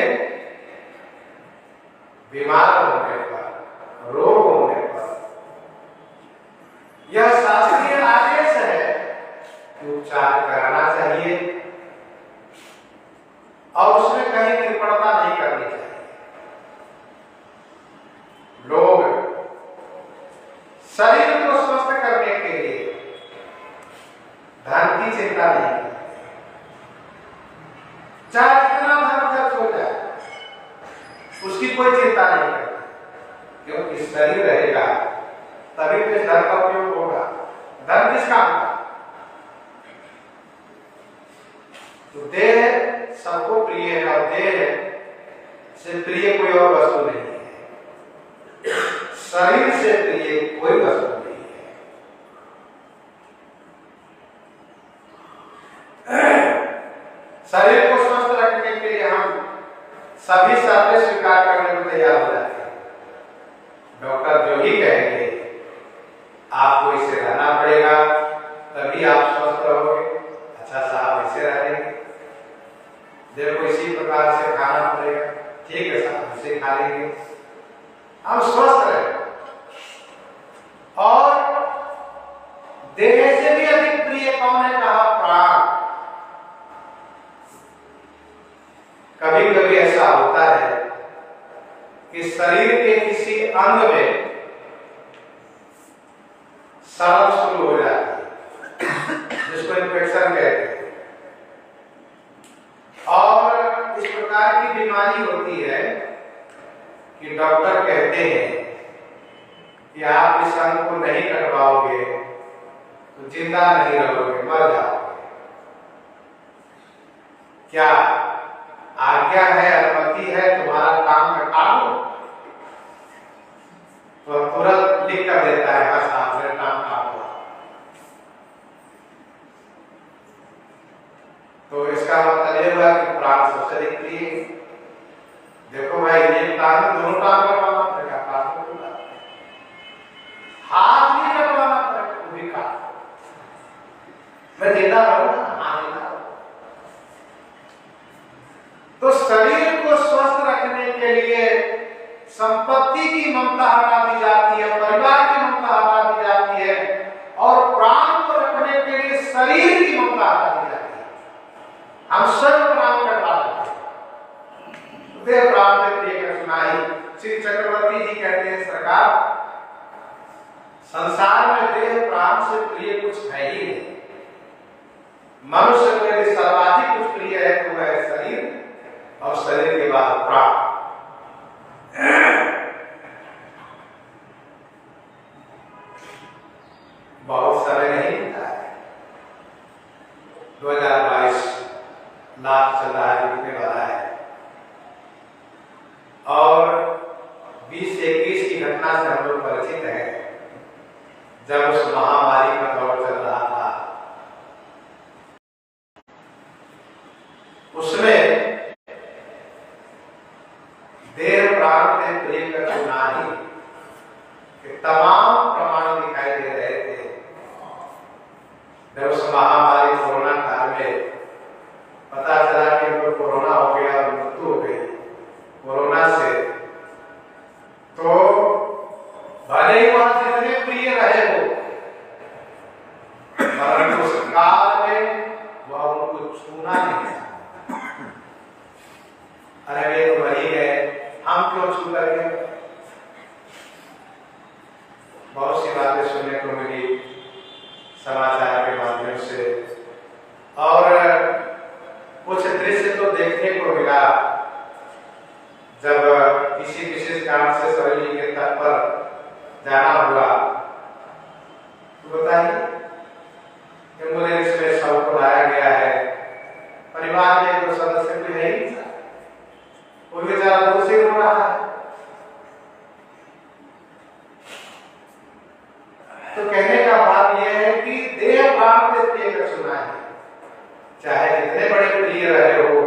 बीमार होने पर, रोग होने पर यह शास्त्रीय आदेश है कि उपचार करना चाहिए और उसमें कहीं कृपणता नहीं करनी चाहिए। लोग शरीर को स्वस्थ करने के लिए धन की चिंता नहीं करते, चाहे कितना धन खर्च हो जाए उसकी कोई चिंता नहीं करते, क्योंकि शरीर रहेगा तभी तो धन का उपयोग होगा। धन किस काम का? तो देह सबको प्रिय है और देह से प्रिय कोई और वस्तु नहीं है, शरीर से प्रिय कोई वस्तु नहीं है। शरीर को स्वस्थ रखने के लिए हम सभी शर्तें स्वीकार करने को तैयार हो जाते हैं। डॉक्टर जो ही कहेंगे आपको इसे रहना पड़ेगा तभी आप स्वस्थ रहोगे, अच्छा साहब इसे रहेंगे, देखो इसी प्रकार से खाना पड़ेगा, ठीक है साहब इसे खा लेंगे, हम स्वस्थ रहेंगे। और देह से भी अधिक प्रिय कौन है? कहा प्राण। कभी कभी ऐसा होता है कि शरीर के किसी अंग में सड़न शुरू हो जाती है, जिसको इन्फेक्शन कहते हैं, और इस प्रकार की बीमारी होती है कि डॉक्टर कहते हैं कि आप इस अंग को नहीं कटवाओगे तो जिंदा नहीं रहोगे, मर जाओगे। क्या आज्ञा है, अनुमति है, तुम्हारा काम का काम तो तुरंत लिख कर देता है, बस आपने काम काम हुआ। तो इसका मतलब ये हुआ कि प्राण सबसे अधिक प्रिय। देखो भाई ये काम दोनों काम करवाना पड़ेगा, प्राण को हाथ भी कटवाना पड़ेगा, वो भी काम। मैं जिंदा रहूंगा, हाँ जिंदा रहूंगा। तो शरीर को स्वस्थ रखने के लिए संपत्ति की ममता हटा दी जाती है, परिवार की ममता हटा दी जाती है, और प्राण को रखने के लिए शरीर की ममता हटा दी जाती है। हम स्वयं प्राण कटवा देते हैं। देह प्राण से प्रिय कर सुनाई। श्री चक्रवर्ती जी कहते हैं सरकार, संसार में देह प्राण से प्रिय कुछ है ही नहीं। मनुष्य को यदि सर्वाधिक कुछ प्रिय है तो वह है शरीर, और शरीर के बाद प्राण। बहुत समय नहीं मिलता है। 2022 लाख चल रहा है, बीतने वाला है, और 20 से 21 की घटना से हम लोग परिचित हैं, जब उस महामारी का दौर चल रहा था। उसमें देह प्राण से प्रिय कर सुनाई के तमाम प्रमाण दिखाई दे रहे थे। जब उस महामारी कोरोना काल में पता चला कि उनको कोरोना हो गया और मृत्यु हो गई कोरोना से, तो भले ही वह जितने प्रिय रहे हो, परंतु उस काल में वह उनको छूना नहीं। अरे वे तो मर ही गए, हम क्यों छू करके? बहुत सी बातें सुनने को मिली समाचार के माध्यम से, और कुछ दृश्य तो देखने को मिला जब किसी विशेष कारण से सरोजनी के तट पर जाना हुआ। तो बताइए, एम्बुलेंस में शव को लाया गया है, परिवार के एक सदस्य भी है ही, वो बेचारा दूर से रो रहा है। तो कहने का बात यह है कि देह प्राण से प्रिय कर सुना है, चाहे जितने बड़े प्रिय रहे हो,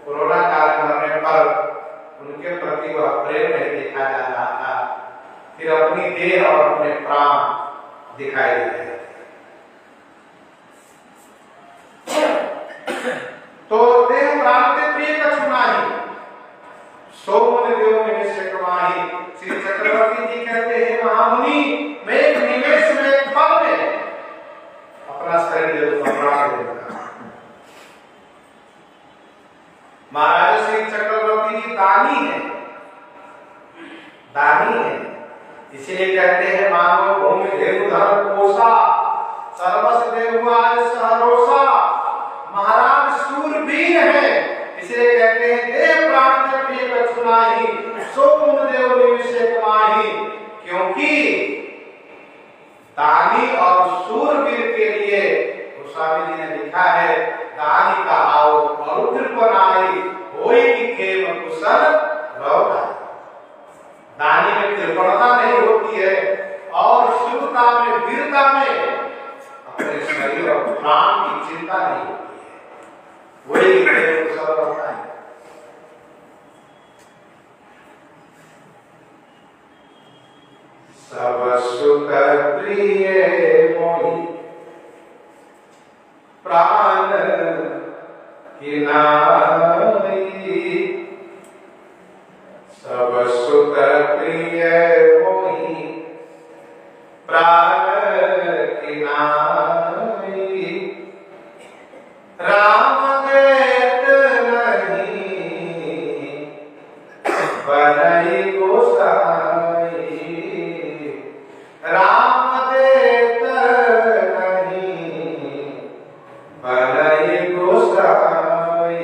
कोरोना काल में मरने पर उनके प्रति वह प्रेम नहीं देखा जा रहा था, फिर अपनी देह और अपने प्राण दिखाई दे रहे। तो देह प्राण से प्रिय कर सुना ही, सोमन देव में निश्चय कमाही। श्री चक्रवर्ती जी कहते हैं महामुनि, मैं एक निमेष में, एक पल में अपना शरीर दे दूंगा, प्राण दे दूंगा। महाराज श्री चक्रवर्ती जी दानी है, दानी है, इसलिए कहते हैं मानो भूमि धेनु धर्म पोषा सर्वस देहु आज सहरोसा। महाराज शूरवीर है, इसलिए कहते हैं देव प्राण के प्रिय कछु नाही सो गुण देव निविषेक माही। क्योंकि दानी और शूरवीर के लिए गोस्वामी जी ने लिखा है दानी का आओ और कृपनाई होई की खेम कुशल लौटाई। दानी में कृपणता नहीं होती है और शुद्धता में वीरता में अपने शरीर और प्राण की चिंता नहीं होती है, वही खेम कुशल लौटाई। सब सुख प्रिय मोहि प्राण की नाई। सब सुख प्रिय मोहि प्राण की नाई। राम देत नहीं बनई गोसाई। राम देत नहीं बनई गोसाई।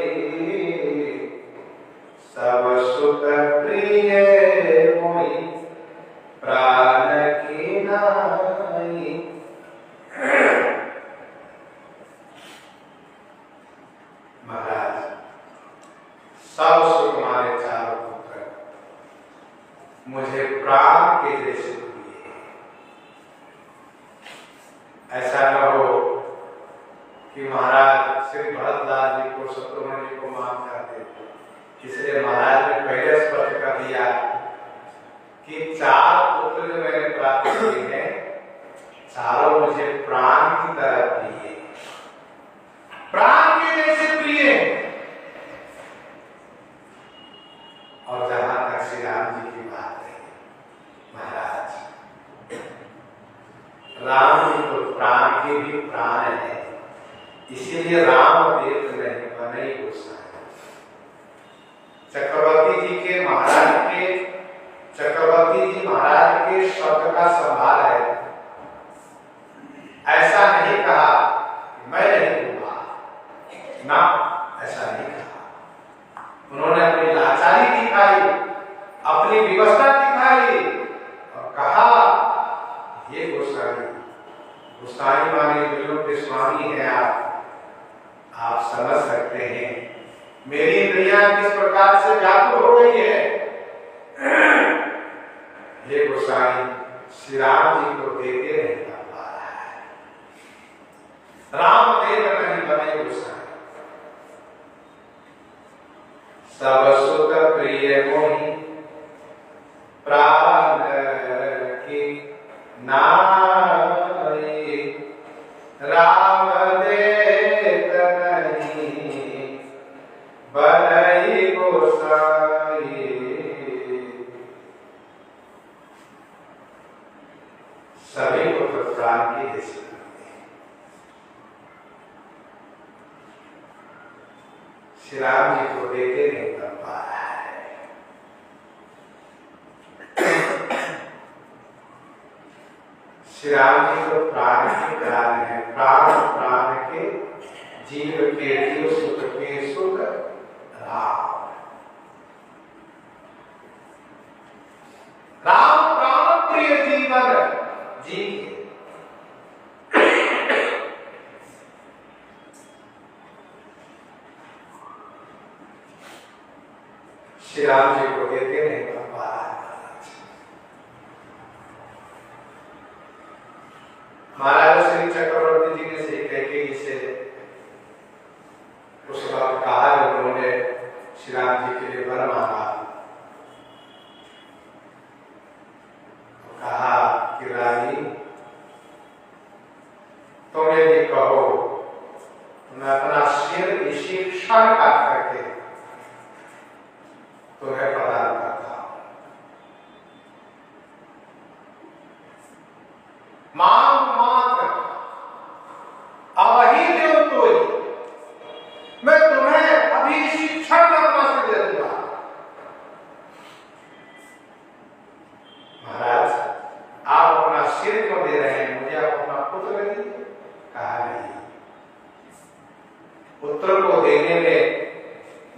सब सुख प्रिय मोहि प्राण की नाई। महाराज सब सुख मारे चारों पुत्र मुझे प्राण के जैसे प्रिय है। ऐसा न हो कि महाराज श्री भरतदास जी को शत्रुघ्न जी को मान कर दे। इसलिए महाराज ने पहले स्पष्ट कर दिया कि चार पुत्र जो मैंने प्राप्त किए हैं चारों मुझे प्राण की तरह प्रिय है, प्राण के जैसे प्रिय है। और जहां तक श्री राम जी की बात है महाराज, राम जी तो प्राण के भी प्राण है, इसीलिए राम देव नहीं बने गोसाई। चक्रवर्ती जी के महाराज के चक्रवर्ती जी महाराज के शब्द का संभाल है। ऐसा नहीं कहा कि मैं नहीं दूंगा ना, ऐसा नहीं कहा। उन्होंने अपनी लाचारी दिखाई, अपनी विवशता दिखाई और कहा ये गोसाई, गोसाई माने बिल्कुल के स्वामी है आप समझ सकते हैं मेरी इंद्रियां किस प्रकार से व्याकुल हो गई है। ये गोसाई श्री राम जी को देते नहीं कर पा रहा है। राम देव नहीं बने गोसाई। सब सुख प्रिय मोहि प्राण की नाई। राम देत नहीं बनई गोसाई। सभी को तो प्राण की जैसे श्री राम जी को देते नहीं कर पा रहा है। श्री राम जी तो प्राण के प्राण है, प्राण प्राण के जीव के जीव सुख के सुख राम। राम प्राण प्रिय जीवन जी। श्री राम जी को देते नहीं कर पा रहा है महाराज। श्री चक्रवर्ती जी ने से कैकेयी से उस वक्त कहा जब उन्होंने श्री राम जी के लिए वर मांगा, तो कहा कि रानी तुम यदि कहो मैं अपना सिर इसी क्षण काट करके तुम्हें प्रदान करता हूं। मांग मात्र अब ही देव सिर क्यों दे रहे हैं, मुझे आप अपना पुत्र दीजिए। कहा नहीं, पुत्र को देने में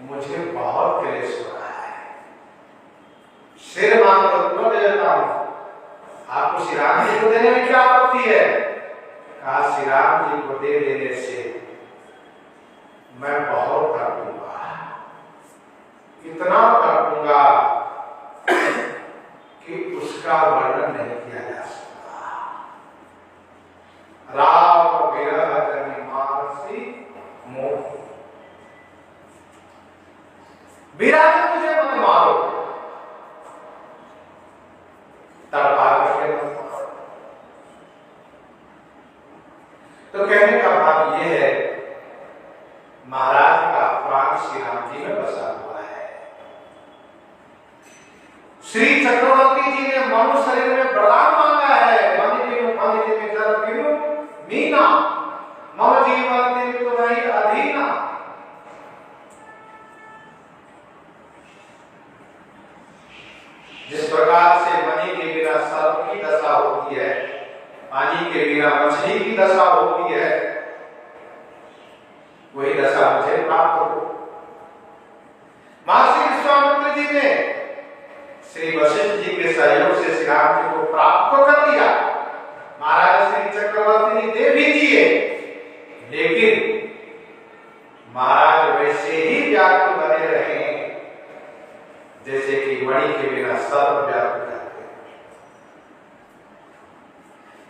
मुझे बहुत क्लेश हो रहा है, सिर मांग लो तुरंत दे देता हूं, आपको श्री राम जी को देने में क्या आपत्ति है। कहा श्री राम जी को दे देने से मैं बहुत तड़पूंगा, इतना तड़पूंगा कि उसका वर्णन नहीं किया जा सकता। राम विरह जनि मानसी मोह, विराट मुझे मत मारो, तड़पा करके मत मारो। तो कहने का भाव यह है, महाराज का प्राण श्री राम जी में बसा हुआ है। श्री चक्रवर्ती जी ने मनु शरीर में वरदान मांगा है, मनि में जल पीलू मीना मम जीवन दिन तुम्हारी अधीना। जिस प्रकार से मणि के बिना सर्प की दशा होती है, पानी के बिना मछली की दशा होती है, वही दशा मुझे प्राप्त हो। महर्षि विश्वामित्र जी ने श्री वशिष्ठ जी के सहयोग से श्री राम जी को प्राप्त तो कर लिया, महाराज श्री चक्रवर्ती ने दे भी दिए, लेकिन महाराज वैसे ही व्याकुल बने रहे जैसे कि मणि के बिना सर्प व्याकुल रहते।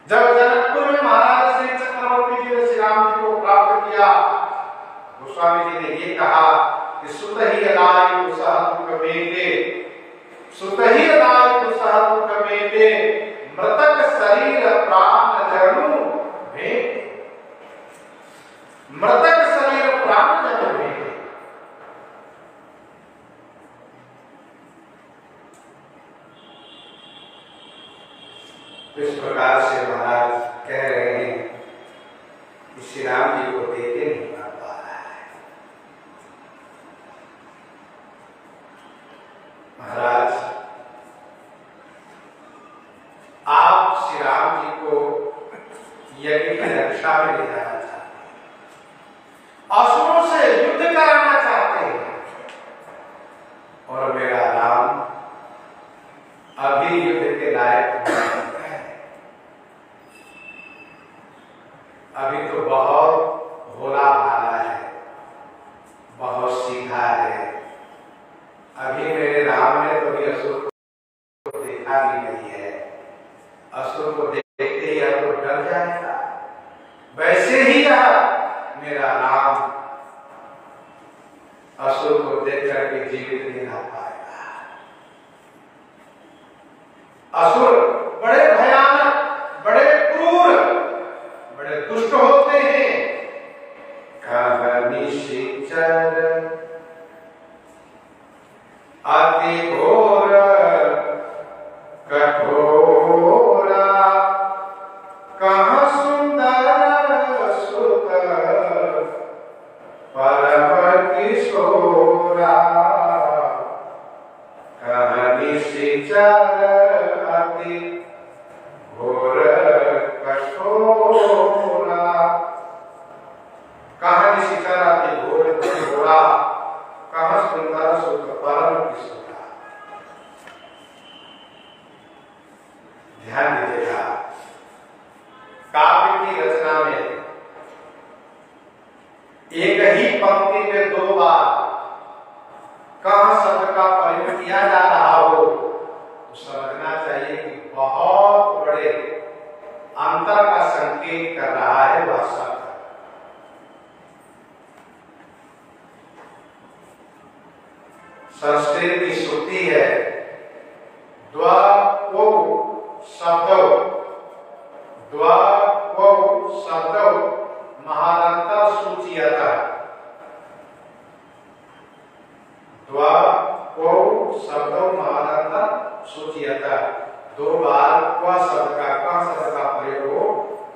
जब जनकपुर में महाराज श्री चक्रवर्ती जी ने श्री राम जी को प्राप्त किया, गोस्वामी जी ने ये कहा कि सुत ही अदाई दुसहतु कमेते, सुत ही अदाई दुसहतु कमेते, मृतक शरीर प्राण जनु में, मृतक शरीर प्राण जनु में। इस प्रकार से महाराज कह रहे हैं कि श्री राम जी को देखे नहीं पा रहा है। महाराज आप श्री राम जी को यज्ञ की रक्षा में ले जाना चाहते हैं, असुरों से युद्ध कराना चाहते हैं, और मेरा राम अभी युद्ध के लायक नहीं है, अभी तो बहुत भोला भाला है, बहुत सीधा है, अभी मेरे राम ने तो असुर को देखा भी नहीं है, असुर को देखते ही तो डर जाएगा, वैसे ही मेरा राम असुर को देख करके जीवित नहीं रह पाएगा। असुर बड़े भयानक, बड़े क्रूर, बड़े दुष्ट होते हैं। निश्चर अति घोर कठोरा, कहाँ सुंदर सुत परम किशोरा, कहाँ निश्चर अति घोर कठोरा, कहाँ निश्चर अति घोर कठोरा, कहाँ सुंदर सुत परम किशोरा। ध्यान दीजिएगा, काव्य की रचना में एक ही पंक्ति में दो बार कहाँ शब्द का प्रयोग किया जा रहा हो तो समझना चाहिए कि बहुत बड़े अंतर का संकेत कर रहा है वह शब्द। संस्कृत की श्रुति है द्वा शब्द महादंतर सूचियता, द्वा शब्द महादंतर सूचियता, दो बार क शब्द का प्रयोग हो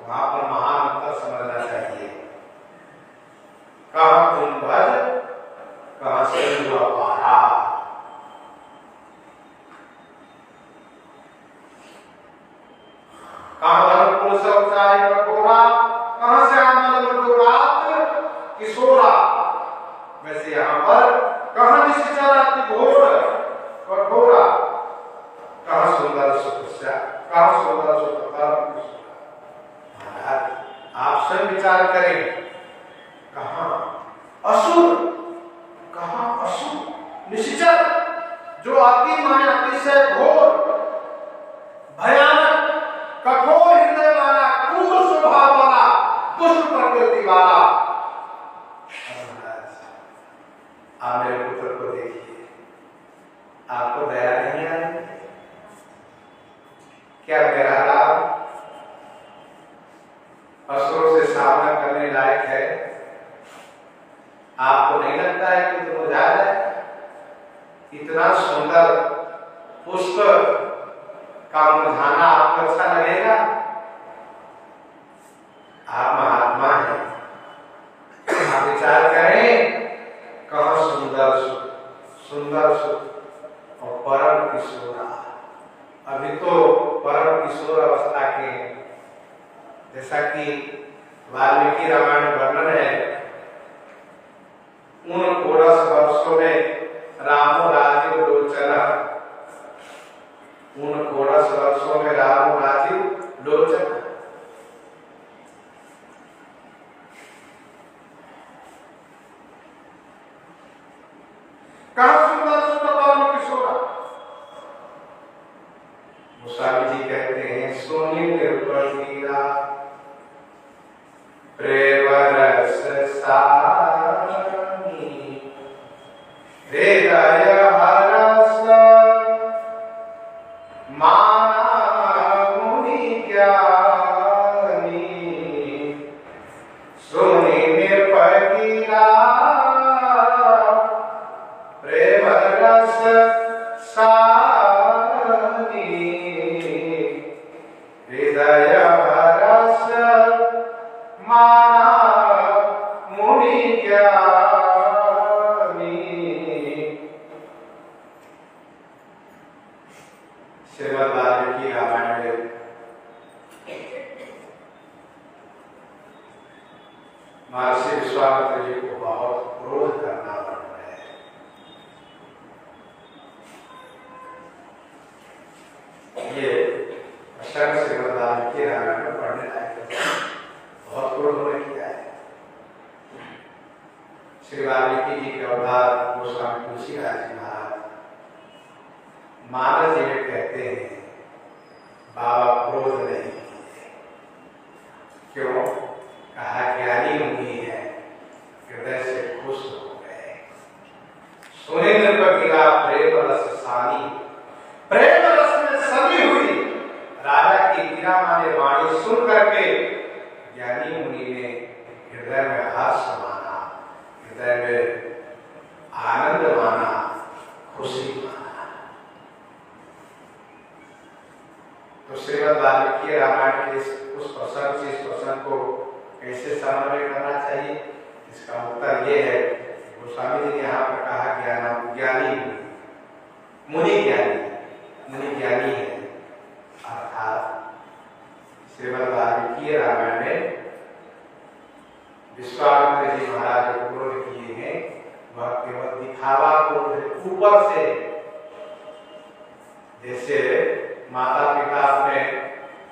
वहां पर महान अंतर समझना चाहिए। कहाँ कुंभज, कहाँ सिंधु अपारा। कहाँ धर्म पुरुष ऊंचाई कठोरा, कहाँ से आनंद मधुरात किशोरा। वैसे यहाँ पर कहाँ निश्चर अति घोर कठोरा, कहाँ सुंदर सुतस्या, कहाँ सुंदर सुततर किशोरा। महाराज आप स्वयं विचार करें, कहाँ असुर, कहाँ असुर, निश्चर जो अति माने अतिशय घोर, भयानक, कठोर हृदय वाला, क्रूर स्वभाव वाला, दुष्ट प्रकृति वाला। आप मेरे पुत्र को देखिए, आपको दया नहीं आ रही? क्या मेरा लाभ असुरों से सामना करने लायक है? आपको नहीं लगता है कि तुम जा रहे? इतना सुंदर पुष्प का मुरझाना आपको अच्छा लगेगा? आप महात्मा हैं, आप विचार करें, कहाँ सुंदर सुंदर सुख और परम किशोरा। अभी तो परम किशोर अवस्था के हैं, जैसा कि वाल्मीकि रामायण वर्णन है। उन 16 वर्षों में रामो राजीव लोचन, उन 16 वर्षों में रामो राजीव लोचन। कहाँ सुंदर सुंदर परम किशोरा। गोस्वामी जी कहते हैं, सोनी निर्भरा प्रेम रस सानी, हृदय हरस माना मुनि ज्ञानी, सोनी निर्भरा प्रेम रस सानी, हृदय हरस माना मुनि ज्ञानी। श्रीमद् वाल्मीकि रामायण में महर्षि विश्वामित्र जी को बहुत क्रोध करना पड़ता है। ये प्रसंग श्रीमद् वाल्मीकि रामायण में पढ़ने लायक है, बहुत क्रोध होने किया है। श्री वाल्मीकि जी के अवतार गोस्वामी तुलसीदास जी महाराज मानस जी में कहते हैं, बाबा क्रोध नहीं कीजिए। क्यों? कहा ज्ञानी मुनि है, हृदय से खुश हो गए। सोने पर गिरा प्रेम रस सानी, प्रेम रस में सनी हुई राजा की गिरा माने वाणी सुन करके ज्ञानी मुनि ने हृदय में हर्ष माना, हृदय में आनंद माना, खुशी माना। तो श्रीमद् वाल्मीकि रामायण के उस प्रसंग से इस प्रसंग को कैसे समन्वय करना चाहिए, इसका उत्तर ये है, गोस्वामी जी ने यहाँ पर कहा ज्ञानी मुनि ज्ञानी, मुनि ज्ञानी है। अर्थात श्रीमद् वाल्मीकि रामायण में विश्वामित्र जी महाराज जो क्रोध किए हैं वह केवल दिखावा क्रोध, ऊपर से। जैसे माता पिता अपने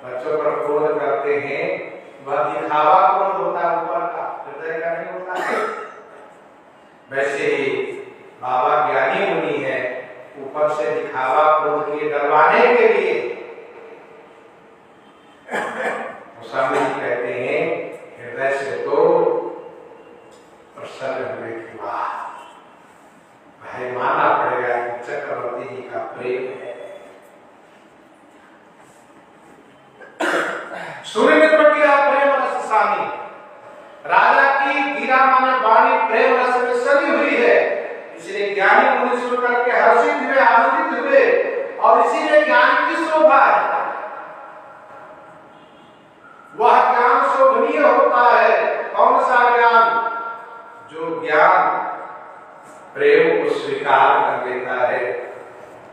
बच्चों पर क्रोध करते हैं, वह दिखावा क्रोध होता है, ऊपर का, हृदय का नहीं होता है। वैसे ही बाबा ज्ञानी मुनि है, ऊपर से दिखावा क्रोध किए डरवाने के लिए। स्वामी जी कहते हैं, हृदय से तो प्रसन्न हुए की बात भाई मानना पड़ेगा कि चक्रवर्ती जी का प्रेम है। सूर्य में गिरा प्रेम रस सानी, राजा की गिरा माने वाणी प्रेम रस में सनी हुई है, इसलिए ज्ञानी मुनि सुन करके हर्षित हुए, आनंदित हुए। और इसीलिए ज्ञान की शोभा है, वह ज्ञान शोभनीय होता है। कौन सा ज्ञान? जो ज्ञान प्रेम को स्वीकार कर लेता है,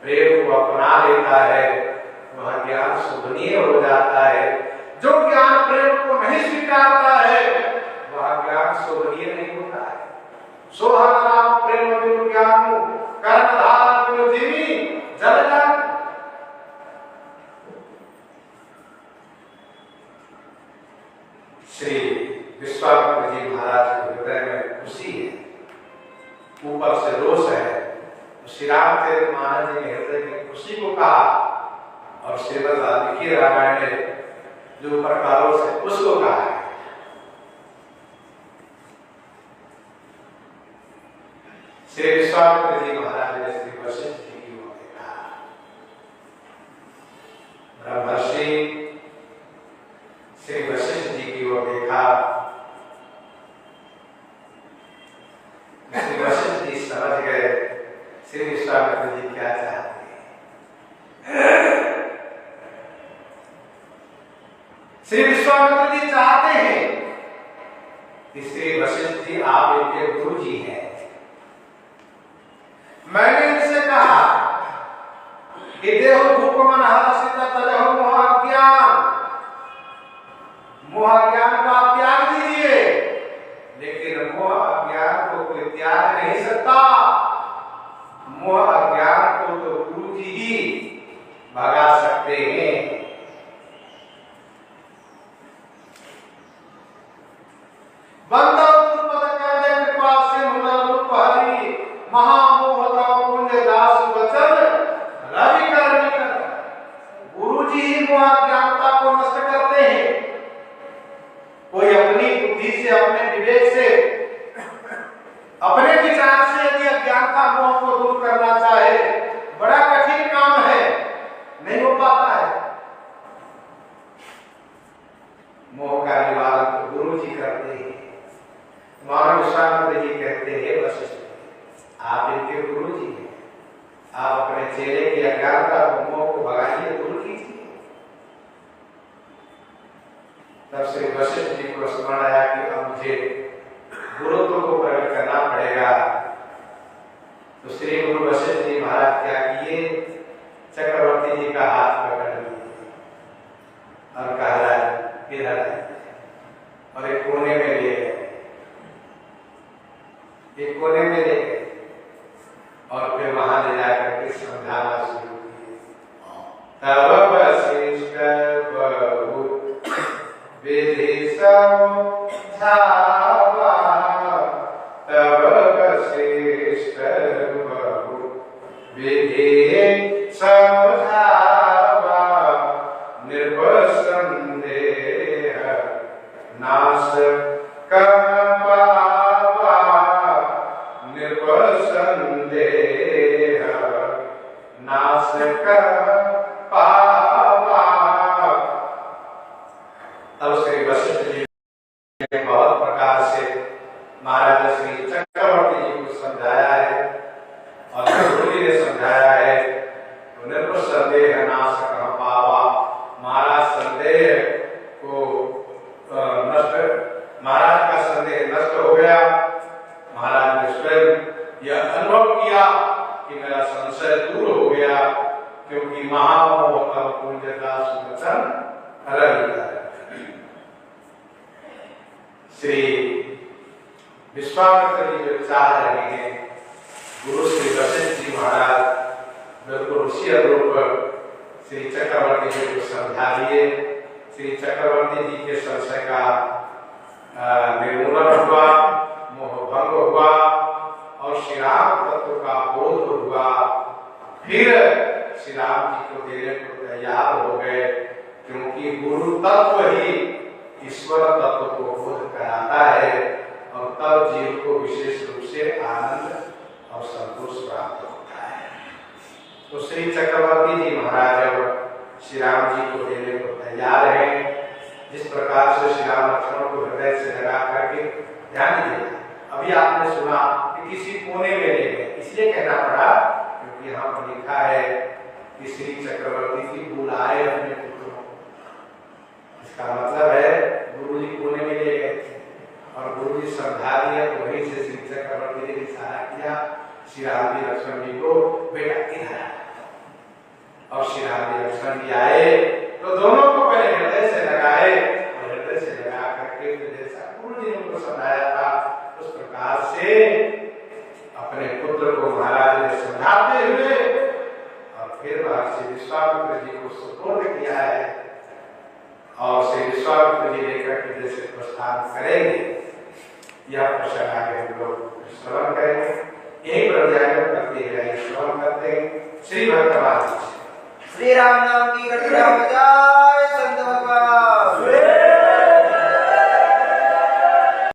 प्रेम को अपना लेता है, वह ज्ञान शोभनीय हो जाता है। जो ज्ञान प्रेम को नहीं स्वीकारता है वह ज्ञान शोभनीय नहीं होता है। सोहन प्रेम बिनु ज्ञान कर्णधार बिनु जीवी जल जान। श्री विश्वामित्र जी महाराज के हृदय में खुशी है, ऊपर से रोष है। श्री रामचरितमानस जी ने हृदय की खुशी को कहा और श्रीमद् वाल्मीकि रामायण ने जो ऊपर का रोष है उसको कहा है। श्री विश्वामित्र जी महाराज ने श्री वशिष्ठ जी की ओर देखा। ब्रह्मर्षि श्री वशिष्ठ जी की ओर देखा। श्री वशिष्ठ जी समझ गए श्री विश्वामित्र जी क्या चाहते हैं। श्री विश्वामित्र जी चाहते हैं कि श्री वशिष्ठ जी आप इनके गुरु जी हैं। मैंने इनसे कहा कि देहो भूपमन हरसित तदेहो मोह ज्ञान, मोह ज्ञान का त्याग दीजिए। लेकिन मोह अज्ञान को कोई त्याग नहीं सकता। मोह अज्ञान को तो गुरु जी ही भगा सकते हैं। गुरु जी ही मोह अज्ञानता को नष्ट करते हैं। कोई अपनी बुद्धि से, अपने विवेक से, अपने विचार से यदि अज्ञानता मोह को दूर करना चाहे बड़ा कठिन काम है, नहीं हो पाता है। मोह का निवारण तो गुरु जी करते हैं। महाराज विश्वामित्र जी कहते हैं वशिष्ठ आप इनके गुरु जी हैं, आप अपने चेले की अज्ञानता को, मोह को भगाइए, दूर कीजिए। तब श्री वशिष्ठ जी को स्मरण आया कि अब मुझे गुरुत्व को प्रकट करना पड़ेगा। तो श्री गुरु वशिष्ठ जी महाराज क्या किए, चक्रवर्ती जी का हाथ पकड़ लिए और कहा इधर और एक कोने में ले गए। एक कोने में ले गए और फिर वहां ले जाकर के समझाना शुरू किया। तब वशिष्ठ बहुत विधि समझावा, तब वशिष्ठ बहुत विधि समझावा, निर्वसंदेह नाश कर पावा, निर्वसंदेह नाश कर पावा। तब श्री वशिष्ठ जी ने बहुत प्रकार से महाराज श्री चक्रवर्ती जी को समझाया है और गुरु जी ने समझाया है। तो निर्वसंदेह नाश कर पावा, महाराज संदेह को नष्ट, महाराज का संदेह नष्ट हो गया। महाराज ने स्वयं यह अनुभव किया कि मेरा संशय दूर हो गया, क्योंकि महामोह अब कुंजता सुवचन रहित। श्री विश्वामित्र जी जो चाह रहे हैं, गुरु श्री वशिष्ठ जी महाराज बिल्कुल उसी अनुरूप श्री चक्रवर्ती जी को समझा दिए। श्री चक्रवर्ती जी के संशय का निर्मूलन हुआ, मोह भंग हुआ और श्री राम तत्व का बोध हुआ। फिर श्री राम जी को देने को तैयार हो गए, क्योंकि गुरु तत्व ही ईश्वर तत्व को बोध कराता है और तब जीव को विशेष रूप से आनंद और संतोष प्राप्त होता है। तो श्री चक्रवर्ती जी महाराज अब श्री राम जी को देने को तैयार हैं। जिस प्रकार से श्री राम लक्ष्मण को हृदय से लगा करके ध्यान दिया, अभी आपने सुना कि किसी कोने में ले गए, इसलिए कहना पड़ा क्योंकि यहाँ पर लिखा है कि श्री चक्रवर्ती जी बुलाए अपने पुत्रों। इसका मतलब है गुरु जी कोने में ले गए थे और गुरु जी समझा दिया, तो वहीं से श्री चक्रवर्ती जी ने इशारा किया श्री राम जी लक्ष्मण जी को, बेटा इधर। और श्री राम जी लक्ष्मण जी आए तो दोनों को पहले हृदय से लगाए और हृदय से लगा करके जैसा गुरु जी ने उनको समझाया था उस प्रकार से अपने पुत्र को महाराज ने समझाते हुए और फिर महर्षि विश्वामित्र जी को सुपुर्द किया है और श्री विश्वामित्र जी लेकर के जैसे प्रस्थान करेंगे यह प्रश्न आगे हम लोग श्रवण करेंगे। यही पर व्याख्यान करते हैं श्रवण करते हैं। श्री भगवान श्री राम नाम की घटना बजाय संत भगवान